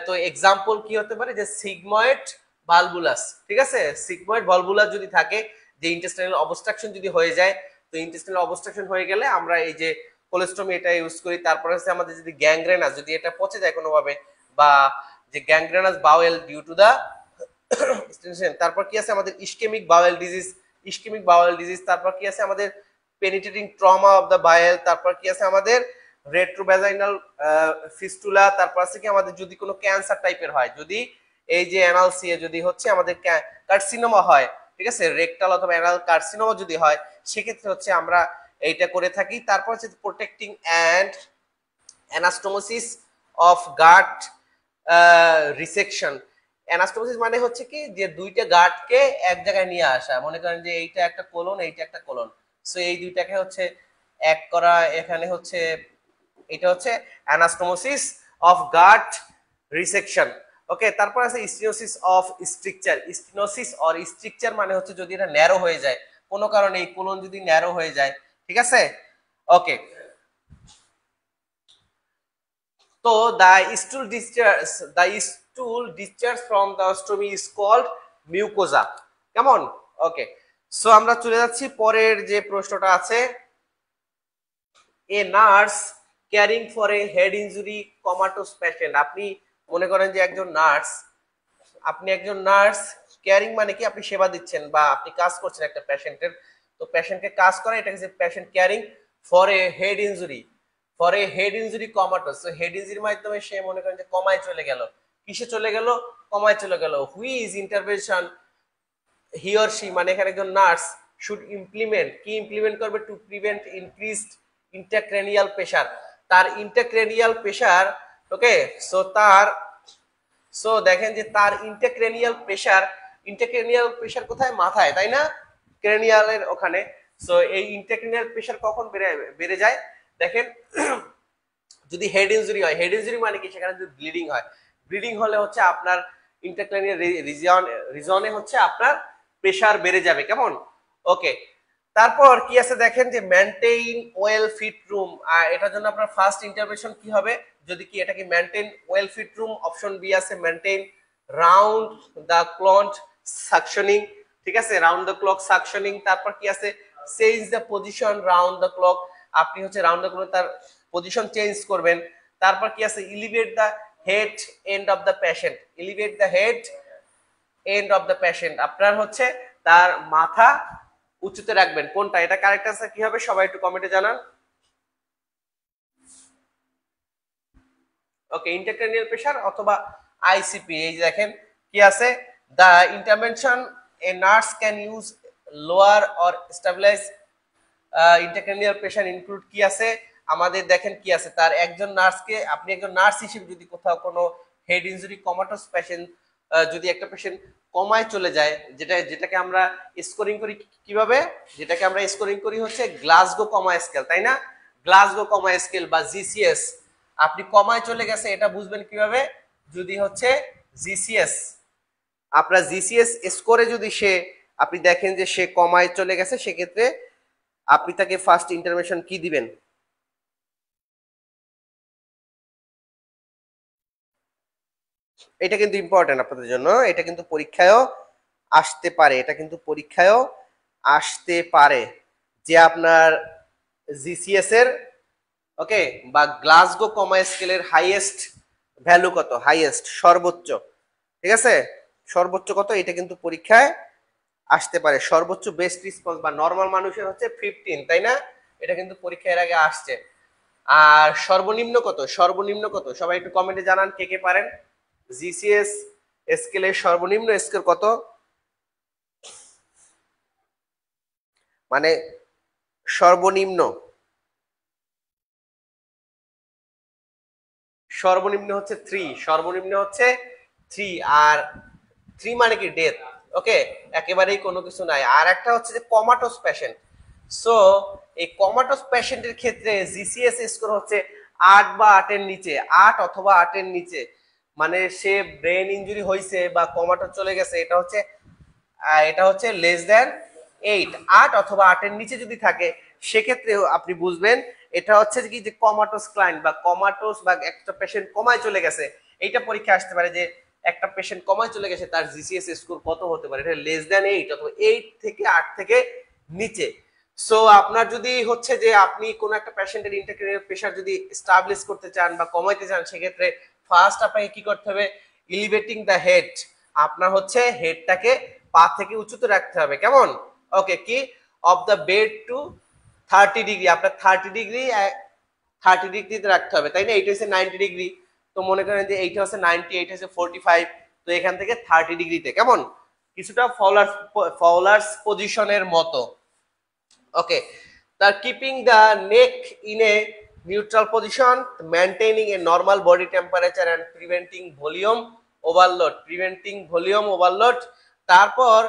তো এক্সাম্পল কি হতে পারে, যে সিগময়েড ভালভুলাস, ঠিক আছে, সিগময়েড ভালভুলাস যদি থাকে, যে ইন্টেস্টাইনাল অবস্ট্রাকশন যদি হয়ে যায়, তো ইন্টেস্টাইনাল অবস্ট্রাকশন হয়ে গেলে আমরা এই যে কোলেস্ট্রমি এটা ইউজ করি। তারপরে হচ্ছে আমাদের যদি গ্যাংগ্রেনাস, যদি এটা পচে যায় কোনোভাবে, বা যে gangrenous bowel due to the তারপর কি আছে আমাদের ischaemic bowel disease, ischaemic bowel disease, তারপর কি আছে আমাদের penetrating trauma of the bowel, তারপর কি আছে আমাদের রেট্রোভ্যাজাইনাল ফিস্টুলা, তারপর আছে কি আমাদের যদি কোনো ক্যান্সার টাইপের হয়, যদি এই যে অ্যানাল সিএ যদি হচ্ছে আমাদের কার্সিনোমা হয়, ঠিক আছে, রেকটাল অথবা অ্যানাল কার্সিনোমা যদি হয়, সেক্ষেত্রে হচ্ছে আমরা এইটা করে থাকি। তারপর হচ্ছে protecting and anastomosis of gut resection. Anastomosis মানে হচ্ছে কি, যে দুইটা গাটকে এক জায়গায় নিয়ে আসা, মনে করেন যে এইটা একটা কোলন, এইটা একটা কোলন, সো এই দুইটাকে হচ্ছে এক করা, এখানে হচ্ছে এটা হচ্ছে অ্যানাস্টোমোসিস অফ গাট রিসেকশন। ওকে, তারপর আছে স্টিনোসিস অফ স্ট্রিকচার। স্টিনোসিস অর স্ট্রিকচার মানে হচ্ছে যদি এটা ন্যারো হয়ে যায় কোনো কারণে, এই কোলন যদি ন্যারো হয়ে যায়, ঠিক আছে। ওকে, তো the stool discharge from the ostomy is called mucosa, কেমন? ওকে, সো আমরা চলে যাচ্ছি পরের যে প্রশ্নটা আছে। A nurse caring for a head injury comatose patient. আপনি মনে করেন যে আপনি একজন নার্স, কেয়ারিং মানে কি আপনি সেবা দিচ্ছেন বা আপনি কাজ করছেন একটা পেশেন্টের, তো পেশেন্টকে কাজ করা, এটা হচ্ছে patient caring for a head injury, comatose. তো হেড ইনজুরির মাধ্যমে সে মনে করেন যে কমায় চলে গেল, কিসে চলে গেল? কমায় চলে গেল। Which intervention he or she, মানে এখানে একজন নার্স শুড ইমপ্লিমেন্ট, কি ইমপ্লিমেন্ট করবে? To prevent increased intercranial pressure, তার ইন্টারক্রেনিয়াল প্রেসার। ওকে, সো দেখেন যে তার ইন্টারক্রেনিয়াল প্রেসার কোথায়? মাথায়, তাই না? ক্রেনিয়ালের ওখানে। সো এই ইন্টারক্রেনিয়াল প্রেসার কখন বেড়ে যায়? দেখেন, যদি হেড ইনজুরি হয়, হেড ইনজুরি মানে কি? সেখানে যদি ব্লিডিং হয়, ব্লিডিং হলে হচ্ছে আপনার ইন্টারক্রেনিয়াল রিজনে হচ্ছে আপনার প্রেসার বেড়ে যাবে, কেমন? ওকে, তারপর কি আছে দেখেন যে মেনটেইন ওয়েল ফিট রুম। এটার জন্য আপনার ফার্স্ট ইন্টারভেনশন কি হবে? যদি কি এটা কি maintain well fit room, option B আছে maintain round the clock suctioning, ঠিক আছে, রাউন্ড দ্য ক্লক সাকশনিং। তারপর কি আছে? Change the position round the clock, আপনি হচ্ছে রাউন্ড দ্য ক্লক তার পজিশন চেঞ্জ করবেন। তারপর কি আছে? Elevate the head end of the patient, elevate the head end of the patient, আপনার হচ্ছে তার মাথা উঁচুতে রাখবেন। কোনটা এটা কারেক্ট আনসার কি হবে? সবাই একটু কমেন্টে জানান। ওকে, ইন্টারক্রেনিয়াল প্রেসার অথবা আইসিপি। এই যে দেখেন কি আছে, the intervention a nurse can use lower or stabilise intercranial pressure include কি আছে আমাদের? দেখেন কি আছে, তার একজন নার্সকে, আপনি একজন নার্স হিসেবে যদি কোথাও কোনো হেড ইনজুরি কমাটোস পেশেন্ট, যদি একটা পেশেন্ট কমায় চলে যায়, যেটাকে আমরা স্কোরিং করি কিভাবে? যেটাকে আমরা স্কোরিং করি হচ্ছে গ্লাসগো কমা স্কেল, তাই না? গ্লাসগো কমা স্কেল বা জিসিএস। আপনি কমায় চলে গেছে এটা বুঝবেন কিভাবে? যদি হচ্ছে জিসিএস, আপনার জিসিএস স্কোরে যদি আপনি দেখেন যে সে কমায় চলে গেছে, সেক্ষেত্রে আপনি তাকে ফার্স্ট ইন্টারভেনশন কি দিবেন? এটা কিন্তু ইম্পর্টেন্ট আপনাদের জন্য, এটা কিন্তু পরীক্ষায়ও আসতে পারে, যে আপনার জিসিএস এর, ওকে, বা গ্লাসগো কমা স্কেলের হাইয়েস্ট ভ্যালু কত? হাইয়েস্ট, সর্বোচ্চ, ঠিক আছে, সর্বোচ্চ কত? এটা কিন্তু পরীক্ষায় আসতে পারে। সর্বোচ্চ বেস্ট রেসপন্স বা নরমাল মানুষের হচ্ছে 15, তাই না? এটা কিন্তু পরীক্ষার আগে আসছে। আর সর্বনিম্ন কত? সবাই একটু কমেন্টে জানান কে কে পারেন। জিসিএস স্কেলের সর্বনিম্ন স্কেল কত? মানে সর্বনিম্ন হচ্ছে 3, আর 3 মানে কি? ডেথ। ওকে, একেবারেই কোনো কিছু নাই। আর একটা হচ্ছে যে কমাটোস পেশেন্ট। সো এই কমাটোস পেশেন্টের ক্ষেত্রে জিসিএস স্কোর হচ্ছে 8 বা 8 এর নিচে, 8 অথবা 8 এর নিচে, মানে সে ব্রেন ইনজুরি হয়েছে বা কমাটোস চলে গেছে, এটা হচ্ছে লেস দেন 8, 8 অথবা 8 এর নিচে যদি থাকে, সেক্ষেত্রে আপনি বুঝবেন এটা হচ্ছে কি যে কমাটোস ক্লায়েন্ট বা কমাটোস, বা একটা পেশেন্ট কমায় চলে গেছে। এইটা পরীক্ষা আসতে পারে যে একটা পেশেন্ট কমায় চলে গেছে, তার জিসিএস স্কোর কত হতে পারে? এটা লেস দেন 8 অথবা 8 থেকে 8 থেকে নিচে। সো আপনার যদি হচ্ছে যে আপনি কোন একটা পেশেন্টের ইন্টারক্রেনিয়াল প্রেসার যদি স্টাবলিশ করতে চান বা কমাইতে চান, সেক্ষেত্রে ফার্স্ট আপনাকে কি করতে হবে? এলিভেটিং দ্য হেড, আপনার হচ্ছে হেডটাকে পা থেকে উঁচুতে রাখতে হবে, কেমন? ওকে, কি of the bed to 30 degree, আপনার 30 ডিগ্রিতে রাখতে হবে, তাই না? এইটা হচ্ছে 90 ডিগ্রি, তো মনে করেন যে এইটা হচ্ছে 90, এইটা হচ্ছে 45, তো এখান থেকে 30 ডিগ্রিতে, কেমন? কিছুটা ফাউলার্স পজিশনের মতো। ওকে, তার keeping the neck in a neutral position, maintaining a normal body temperature and preventing volume overload. তারপর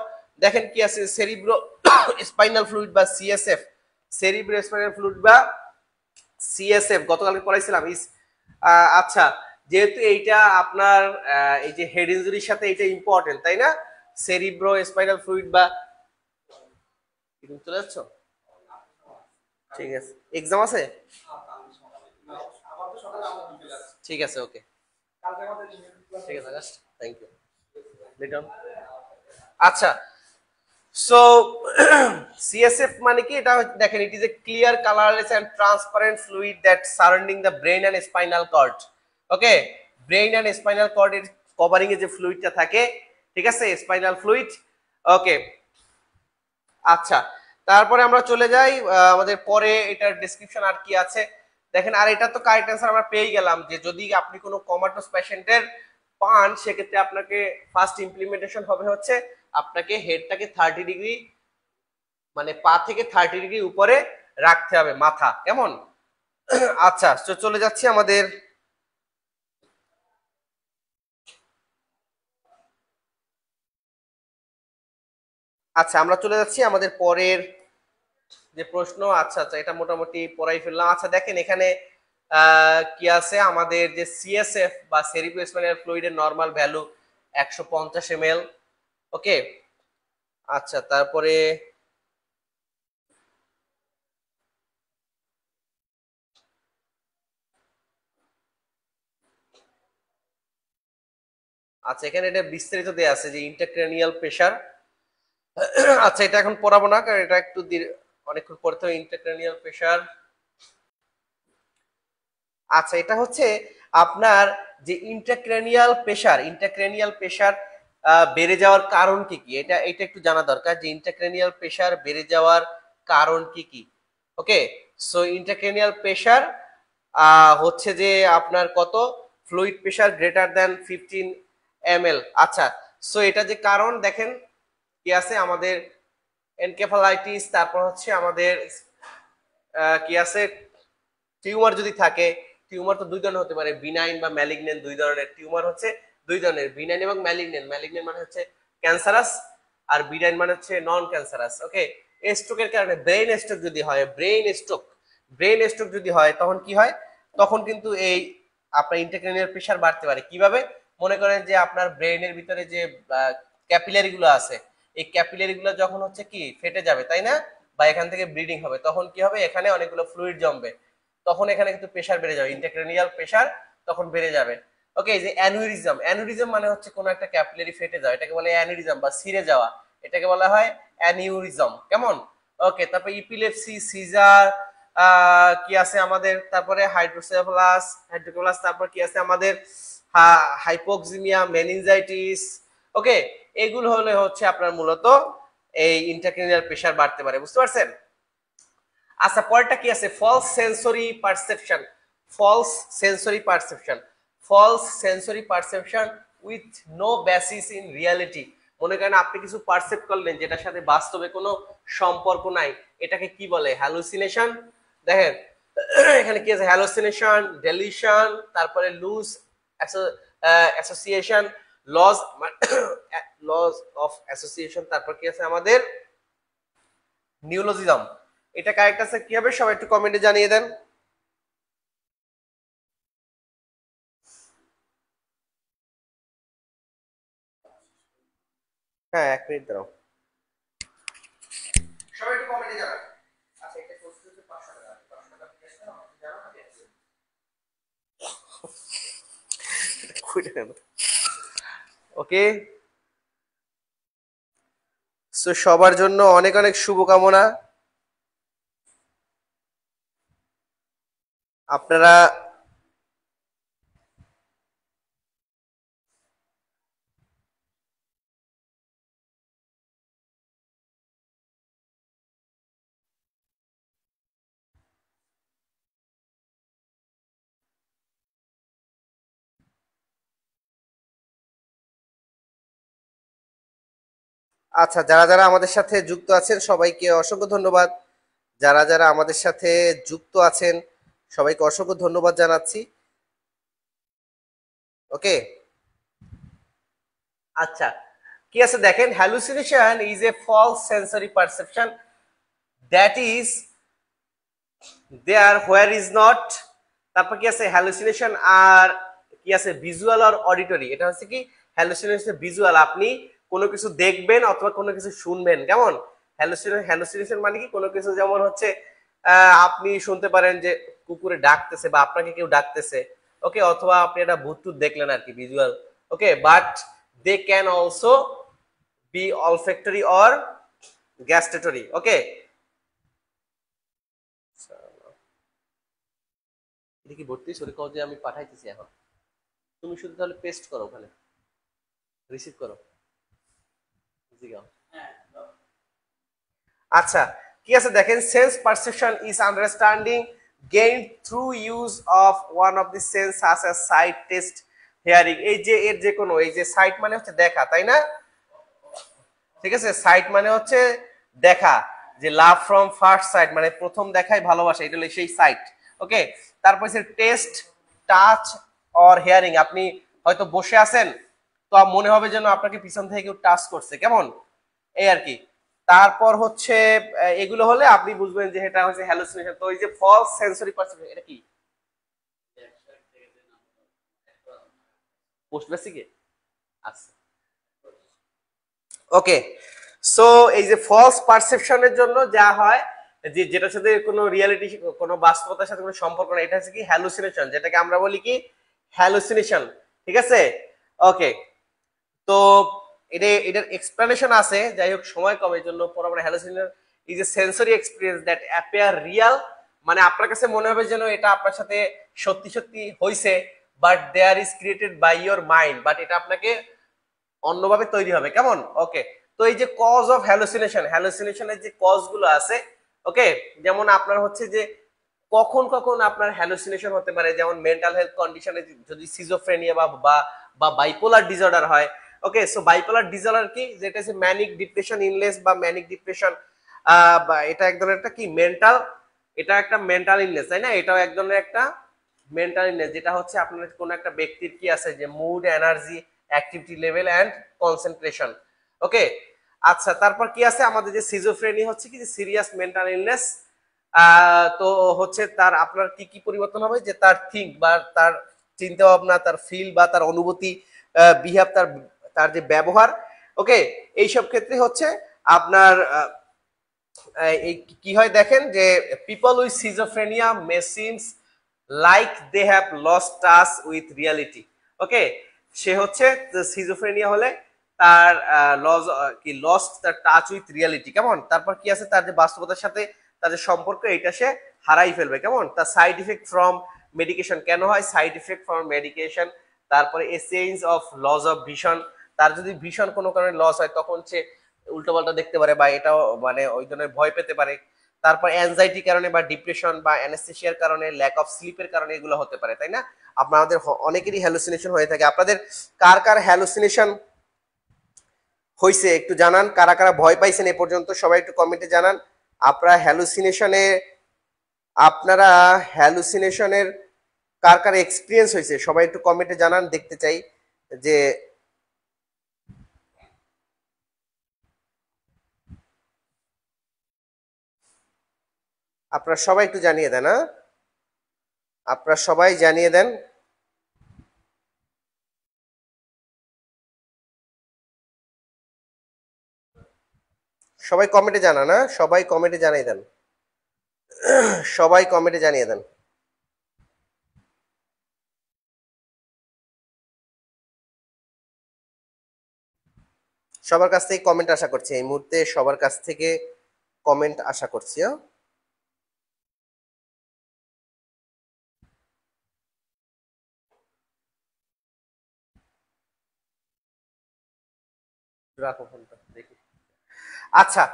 দেখেন কি আছে, সেরিব্রো স্পাইনাল ফ্লুইড বা সিএসএফ, সেরিব্রোস্পাইনাল ফ্লুইড বা সিএসএফ গতকালকে পড়াইছিলাম আচ্ছা, যেহেতু এইটা আপনার এই যে হেড ইনজুরির সাথে এটা ইম্পর্টেন্ট, তাই না? সেরিব্রো স্পাইনাল ফ্লুইড বা চলে যাচ্ছ, ঠিক আছে, এক্সাম আছে, ঠিক আছে, ওকে, ঠিক আছে, জাস্ট থ্যাংক ইউ রিটার্ন। আচ্ছা, সো সিএসএফ মানে কি? এটা দেখেন, it is a clear colourless and transparent fluid that surrounding the brain and spinal cord. Okay, brain and spinal cord এর কভারিং এ যে ফ্লুইডটা থাকে, ঠিক আছে, স্পাইনাল ফ্লুইড। ওকে, আচ্ছা, তারপরে আমরা চলে যাই আমাদের পরে এটার ডেসক্রিপশন আর কি আছে দেখেন। আর এটা তো কারেক্ট অ্যান্সার আমরা পেয়ে গেলাম যে যদি আপনি কোনো কমাটোস পেশেন্টের পান, সেক্ষেত্রে আপনাকে ফার্স্ট ইমপ্লিমেন্টেশন হবে হচ্ছে আপনাকে হেডটাকে 30 ডিগ্রি, মানে পা থেকে 30 ডিগ্রি উপরে রাখতে হবে, মাথা, কেমন? আচ্ছা, তো চলে যাচ্ছি আমাদের আচ্ছা, আমরা চলে যাচ্ছি আমাদের পরের যে প্রশ্ন। আচ্ছা আচ্ছা, এটা মোটামুটি পড়াই ফেললাম। আচ্ছা দেখেন, এখানে কি আছে, আমাদের যে সিএসএফ বা সেরিব্রোস্পাইনাল ফ্লুইডের নরমাল ভ্যালু 150 ml। ওকে, আচ্ছা, তারপরে আচ্ছা, এখানে এটা বিস্তারিত দেয়া আছে যে ইন্টারক্রেনিয়াল প্রেসার। আচ্ছা, এটা এখন পড়াবো না, কারণ এটা একটু অনেকক্ষণ পড়তে হবে। ইন্টারক্রেনিয়াল প্রেসার, আচ্ছা, এটা হচ্ছে আপনার যে ইন্টারক্রেনিয়াল প্রেসার বেড়ে যাওয়ার কারণ কি কি, এটা এটা একটু জানা দরকার যে ইন্টারক্রেনিয়াল প্রেসার বেড়ে যাওয়ার কারণ কি কি। ওকে, সো ইন্টারক্রেনিয়াল প্রেসার হচ্ছে যে আপনার কত, fluid pressure greater than 15 ml। আচ্ছা, সো এটা যে কারণ দেখেন কি আছে আমাদের, এনকেফালাইটিস, তারপর হচ্ছে আমাদের কি আছে, টিউমার যদি থাকে। টিউমার তো দুই ধরনের হতে পারে, বিনাইন বা ম্যালিগন্যান্ট, দুই ধরনের টিউমার হচ্ছে, দুই ধরনের, বিনাইন এবং ম্যালিগন্যান্ট। ম্যালিগন্যান্ট মানে হচ্ছে ক্যান্সারাস, আর বিনাইন মানে হচ্ছে নন ক্যান্সারাস। ওকে, স্ট্রোকের কারণে ব্রেইন স্ট্রোক যদি হয়, ব্রেইন স্ট্রোক যদি হয়, তখন কি হয়, তখন কিন্তু এই আপনার ইন্টারক্রেনিয়াল প্রেসার বাড়তে পারে। কিভাবে? মনে করেন যে আপনার ব্রেইনের ভিতরে যে ক্যাপিলারি গুলো আছে, এই ক্যাপিলারি গুলো যখন হচ্ছে কি ফেটে যাবে, তাই না, বা এখান থেকে ব্লিডিং হবে, তখন কি হবে, এখানে অনেকগুলো ফ্লুইড জমবে, তখন এখানে কিন্তু প্রেসার বেড়ে যাবে, ইন্টারক্রেনিয়াল প্রেসার তখন বেড়ে যাবে। ওকে, এই যে অ্যানুরিজম মানে হচ্ছে কোনো একটা ক্যাপিলারি ফেটে যাওয়া, এটাকে বলে অ্যানুরিজম বা ছিঁড়ে যাওয়া, এটাকে বলা হয় অ্যানিউরিজম, কেমন? ওকে, তারপর ইপিলেপসি, সিজার, কি আছে আমাদের, তারপরে হাইড্রোকেফালাস, তারপর কি আছে আমাদের, হাইপোক্সিমিয়া, মেনিনজাইটিস। ওকে, এগুলো হলে হচ্ছে আপনার মূলত এই ইন্টারক্রেনিয়াল প্রেসার বাড়তে পারে, বুঝতে পারছেন? আচ্ছা, পরেরটা কি আছে, false sensory perception false sensory perception with no basis in reality. মনে করেন আপনি কিছু পারসেপ্ট করলেন যেটার সাথে বাস্তবে কোনো সম্পর্ক নাই, এটাকে কি বলে, হ্যালুসিনেশন। দেখেন এখানে কি আছে, হ্যালুসিনেশন, ডেলিউশন, তারপরে loose association, loss loss of association, তারপর কি আছে আমাদের নিউলোজিজম। এটা কারেক্ট আছে কি হবে, সবাই একটু কমেন্টে জানিয়ে দেন। হ্যাঁ, 1 মিনিট দাঁড়াও, সবাই একটু কমেন্টে জানান। আচ্ছা, এটা কোর্স হচ্ছে 500 টাকা, 500 টাকা ফিস না, জানো না আছে কইটা কেন? ওকে, সো সবার জন্য অনেক অনেক শুভকামনা। আপনারা আচ্ছা, যারা যারা আমাদের সাথে যুক্ত আছেন সবাইকে অসংখ্য ধন্যবাদ। যারা যারা আমাদের সাথে যুক্ত আছেন সবাইকে অসংখ্য ধন্যবাদ জানাচ্ছি। ওকে, আচ্ছা, কি আছে দেখেন, hallucination is a false sensory perception that is there where is not, তারপর কি আছে হ্যালুসিনেশন, আর কি আছে ভিজুয়াল আর অডিটরি। এটা হচ্ছে কি হ্যালুসিনেশন ভিজুয়াল, আপনি কোনো কিছু দেখবেন অথবা কোনো কিছু শুনবেন, কেমন হ্যালুসিনেশন মানে কি কোনো কিছু, যেমন হচ্ছে আপনি শুনতে পারেন যে কুকুরে ডাকতেছে বা আপনাকে কেউ ডাকতেছে, ওকে, অথবা আপনি একটা ভূত টুত দেখলেন আর কি, visual, okay. But they can also be olfactory or gustatory, okay. এটা কি ভর্তি সরি কও যে আমি পাঠাইতেছি এখন, তুমি শুধু তাহলে পেস্ট করো ওখানে, রিসিভ করো, জিগাও। আচ্ছা, কি আছে দেখেন, sense perception is understanding gain through use of one of the sense such as sight, taste, hearing. এই যে এর যে কোনো, এই যে সাইট মানে হচ্ছে দেখা, তাই না? ঠিক আছে, সাইট মানে হচ্ছে দেখা, যে লাভ ফ্রম ফার্স্ট সাইট মানে প্রথম দেখায় ভালোবাসা, এটা হলো সেই সাইট, ওকে। তারপর হচ্ছে টেস্ট, টাচ অর হিয়ারিং, আপনি হয়তো বসে আছেন তো মনে হবে যেন আপনাকে পিছন থেকে কেউ টাচ করছে, কেমন, এই আর কি। তারপর হচ্ছে এগুলো হলে আপনি বুঝবেন যে এটা হচ্ছে হ্যালুসিনেশন। তো এই যে ফলস সেন্সরি পারসেপশন, এটা কি পোস্ট বেসিকে আচ্ছা, ওকে। সো এই যে ফলস পারসেপশনের জন্য যা হয়, যে যেটার সাথে কোনো রিয়ালিটি, কোনো বাস্তবতার সাথে কোনো সম্পর্ক নেই, এটা হচ্ছে কি হ্যালুসিনেশন, যেটাকে আমরা বলি কি হ্যালুসিনেশন, ঠিক আছে, ওকে। তো এটার এক্সপ্লেনেশন আছে, যাই হোক সময় কম, এই জন্য পরে আমরা hallucination is A sensory experience that appear Real, মানে আপনার কাছে মনে হবে যেন এটা আপনার সাথে সত্যি সত্যি হইছে, but there is created by your mind, but এটা আপনাকে অন্যভাবে তৈরি হবে, কেমন, ওকে। তো এই যে কজ অফ হ্যালুসিনেশন, হ্যালুসিনেশনের যে কজ গুলো আছে, ওকে, যেমন আপনার হচ্ছে যে কখন কখন আপনার হ্যালুসিনেশন হতে পারে, যেমন মেন্টাল হেলথ কন্ডিশনে যদি সিজোফ্রেনিয়া বা বাইপোলার ডিসঅর্ডার হয়, ওকে। সো বাইপোলার ডিসঅর্ডার কি, যেটা হচ্ছে ম্যানিক ডিপ্রেশন ইলনেস বা ম্যানিক ডিপ্রেশন, বা এটা এক ধরনের একটা কি মেন্টাল, এটা একটা মেন্টাল ইলনেস, তাই না? এটাও এক ধরনের একটা মেন্টাল ইলনেস, যেটা হচ্ছে আপনার কোন একটা ব্যক্তির কি আছে যে mood, energy, activity level and concentration, okay. আচ্ছা, তারপর কি আছে আমাদের যে সিজোফ্রেনি হচ্ছে কি যে সিরিয়াস মেন্টাল ইলনেস, তো হচ্ছে তার আপনার কি কি পরিবর্তন হবে, যে তার থিঙ্ক বা তার চিন্তা ভাবনা, তার ফিল বা তার অনুভূতি, বিহেভ, তার তার যে ব্যবহার, ওকে, এইসব ক্ষেত্রে হচ্ছে আপনার এই কি হয় দেখেন, যে people with schizophrenia may seems like they have lost touch with reality, okay. সে হচ্ছে সিজোফ্রেনিয়া হলে তার লস কি লস্ট তার টাচ উইথ রিয়ালিটি, কেমন। তারপর কি আছে তার যে বাস্তবতার সাথে তার যে সম্পর্ক, এটা সে হারাই ফেলবে, কেমন। তার সাইড ইফেক্ট ফ্রম মেডিকেশন, কেন হয় সাইড ইফেক্ট ফ্রম মেডিকেশন। তারপরে a change of loss of vision, তার যদি ভীষণ কোনো কারণে লস হয় তখন সে উল্টোপাল্টা দেখতে পারে বা এটাও মানে ওই ধরনের ভয় পেতে পারে। তারপর অ্যাংজাইটির কারণে বা ডিপ্রেশন বা অ্যানেস্থেশিয়ার কারণে, ল্যাক অফ স্লিপের কারণে এগুলো হতে পারে, তাই না? আপনাদের অনেকেরই হ্যালুসিনেশন হয়ে থাকে। আপনাদের কার কার হ্যালুসিনেশন হয়েছে একটু জানান, কারা কারা ভয় পাইছেন এ পর্যন্ত সবাই একটু কমেন্টে জানান। আপনারা হ্যালুসিনেশনে আপনারা হ্যালুসিনেশনের কার কার এক্সপিরিয়েন্স হয়েছে সবাই একটু কমেন্টে জানান, দেখতে চাই যে আপনারা সবাই একটু জানিয়ে দেন, হ্যাঁ আপনারা সবাই জানিয়ে দেন। সবাই কমেন্টে জানান, হ্যাঁ সবাই কমেন্টে জানিয়ে দেন, সবাই কমেন্টে জানিয়ে দেন। সবার কাছ থেকে কমেন্ট আশা করছি, এই মুহূর্তে সবার কাছ থেকে কমেন্ট আশা করছি, হ্যাঁ? রাখো ফোনটা দেখি। আচ্ছা,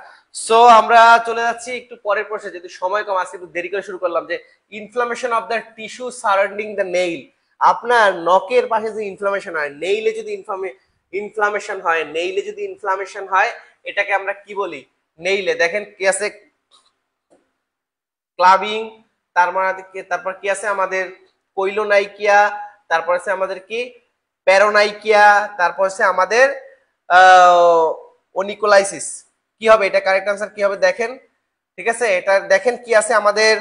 সো আমরা চলে যাচ্ছি একটু পরের প্রশ্নে, যদি সময় কম আছে একটু দেরি করে শুরু করলাম, যে inflammation of the tissue surrounding the nail. আপনার নখের পাশে যে ইনফ্লামেশন হয়, নেইলে যদি ইনফ্লামেশন হয়, নেইলে যদি ইনফ্লামেশন হয়, এটাকে আমরা কি বলি? নেইলে দেখেন কি আছে, ক্লাবিং, তারপর কি আছে আমাদের কৈলোনাইকিয়া, তারপর আছে আমাদের কি প্যারোনাইকিয়া, তারপর আছে আমাদের অনিকোলাইসিস। কি হবে এটা, কারেক্ট আনসার কি হবে দেখেন, ঠিক আছে, এটা দেখেন কি আছে আমাদের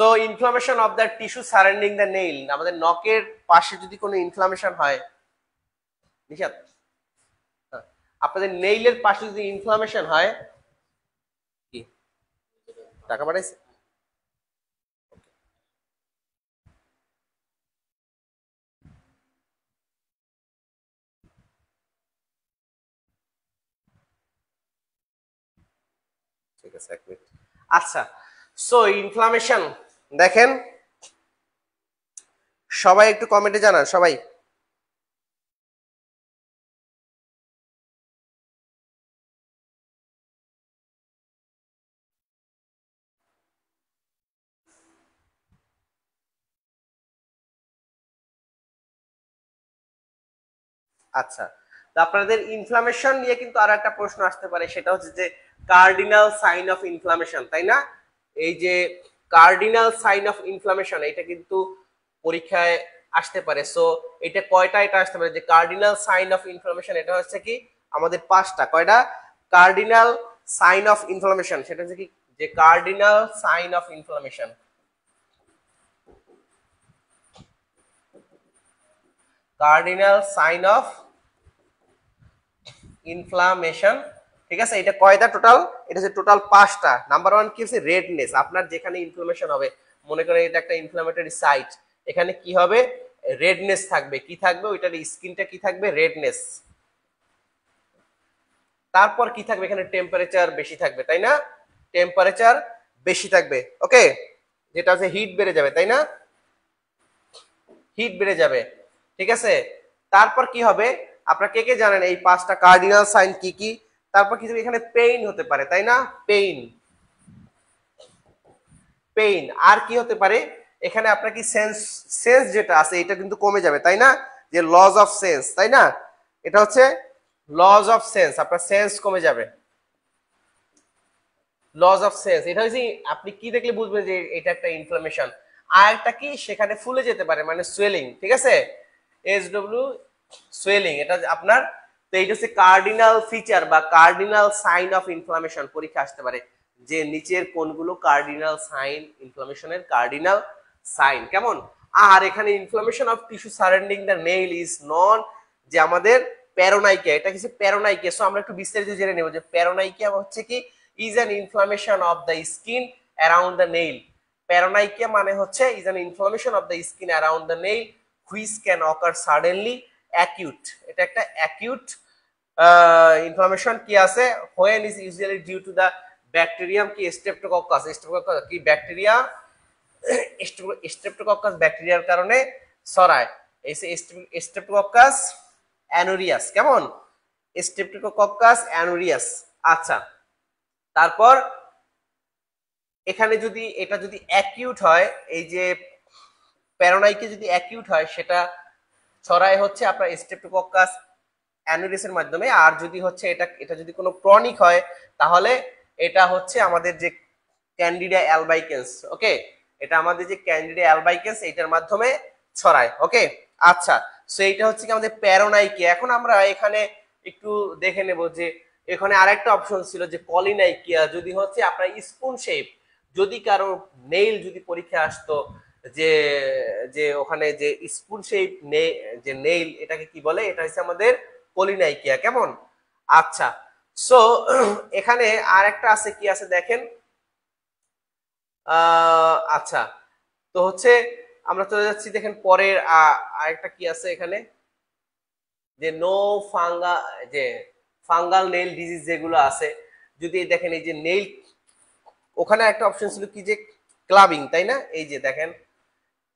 so inflammation of the tissue surrounding the nail, আমাদের নখের পাশে যদি কোনো ইনফ্লামেশন হয়, নিশাত আপনাদের নেইলের পাশে যদি ইনফ্লামেশন হয়, কি টাকা পাঠাইছে? ঠিক আছে, এক মিনিট। আচ্ছা, সো ইনফ্লামেশন দেখেন, সবাই একটু কমেন্টে জানান সবাই। আচ্ছা, তো আপনাদের ইনফ্লামেশন নিয়ে কিন্তু আর একটা প্রশ্ন আসতে পারে, সেটা হচ্ছে যে কার্ডিনাল সাইন অফ ইনফ্লামেশন, তাই না? এই যে কার্ডিনাল সাইন অফ ইনফ্লামেশন, এটা কিন্তু পরীক্ষায় আসতে পারে। সো এটা কয়টা, এটা আসতে পারে যে কার্ডিনাল সাইন অফ ইনফ্লামেশন, এটা হচ্ছে কি আমাদের পাঁচটা। কয়টা কার্ডিনাল সাইন অফ ইনফ্লামেশন? সেটা হচ্ছে কি যে cardinal sign of inflammation, cardinal sign of inflammation, ঠিক আছে? এটা কয়টা টোটাল? এটা হচ্ছে টোটাল পাঁচটা। নাম্বার ওয়ান কি হচ্ছে রেডনেস, আপনার যেখানে ইনফ্লামেশন হবে, মনে করেন এটা একটা ইনফ্লামেটরি সাইট, এখানে কি হবে রেডনেস থাকবে। কি থাকবে? ওইটার স্কিনটা কি থাকবে রেডনেস। তারপর কি থাকবে? এখানে টেম্পারেচার বেশি থাকবে, তাই না? টেম্পারেচার বেশি থাকবে, ওকে, যেটা হচ্ছে হিট বেড়ে যাবে, তাই না? হিট বেড়ে যাবে, ঠিক আছে। তারপর কি হবে? আপনারা কে কে জানেন এই পাঁচটা কার্ডিনাল সাইন কি কি? তারপর কিছু এখানে পেইন হতে পারে, তাই না? Pain, pain. আর কি হতে পারে? এখানে আপনার কি সেন্স, সেন্স যেটা আছে এটা কিন্তু কমে যাবে, তাই না? যে লস অফ সেন্স, তাই না? এটা হচ্ছে লস অফ সেন্স, আপনার সেন্স কমে যাবে, লস অফ সেন্স। এটা হচ্ছে আপনি কি দেখলে বুঝবেন যে এটা একটা ইনফ্লামেশন। আর একটা কি, সেখানে ফুলে যেতে পারে, মানে সোয়েলিং, ঠিক আছে? এসডব্লিউ সোয়েলিং, এটা আপনার। তো এইটা হচ্ছে কার্ডিনাল ফিচার বা কার্ডিনাল সাইন অফ ইনফ্লামেশন, পরীক্ষা আসতে পারে যে নিচের কোনগুলো কার্ডিনাল সাইন, ইনফ্লামেশনের কার্ডিনাল সাইন কেমন। আর এখানে inflammation of tissue surrounding the nail is known, যে আমাদের প্যারোনাইকিয়া, এটা কিছু প্যারোনাইকিয়া। সো আমরা একটু বিস্তারিত জেনে নেব যে প্যারোনাইকিয়া হচ্ছে কি, is an inflammation of the skin around the nail. Paronychia মানে হচ্ছে is an inflammation of the skin around the nail which can occur suddenly acute. এটা একটা অ্যাকিউট ইনফ্লামেশন কি আছে, when is usually due to the bacterium কি streptococcus, streptococcus কি bacteria, streptococcus ব্যাকটেরিয়ার কারণে ছড়ায়। এই স্ট্রেপ্টোকক্কাস অ্যানুরিয়াস, কেমন? Streptococcus aureus. আচ্ছা, তারপর এখানে যদি এটা যদি অ্যাকিউট হয়, এই যে প্যারোনাইকে যদি অ্যাকিউট হয়, সেটা ছড়ায় হচ্ছে আপনার স্ট্রেপ্টোকক্কাস অ্যানুরিয়াসের মাধ্যমে। আর যদি হচ্ছে এটা এটা যদি কোনো ক্রনিক হয়, তাহলে এটা হচ্ছে আমাদের যে ক্যান্ডিডা অ্যালবাইকেন্স, ওকে, এটা আমাদের যে ক্যান্ডিডা অ্যালবাইকেন্স এটার মাধ্যমে ছড়ায়, ওকে। আচ্ছা, সো এইটা হচ্ছে কি আমাদের প্যারোনাইকিয়া। এখন আমরা এখানে একটু দেখে নেব যে এখানে আরেকটা অপশন ছিল যে পলিনাইকিয়া, যদি হচ্ছে আপনার স্পুন শেপ, যদি কারো নেইল যদি পরীক্ষা আসতো যে যে ওখানে যে স্পুন শেপ যে নেইল, এটাকে কি বলে? এটা হচ্ছে আমাদের পলিনাইকিয়া, কেমন? আচ্ছা, সো এখানে আর একটা আছে, কি আছে দেখেন। আচ্ছা, তো হচ্ছে আমরা চলে যাচ্ছি, দেখেন পরের আরেকটা কি আছে এখানে, যে নো ফাঙ্গা, যে ফাঙ্গাল নেইল ডিজিজ যেগুলো আছে, যদি দেখেন এই যে নেইল, ওখানে একটা অপশন ছিল কি যে ক্লাবিং, তাই না? এই যে দেখেন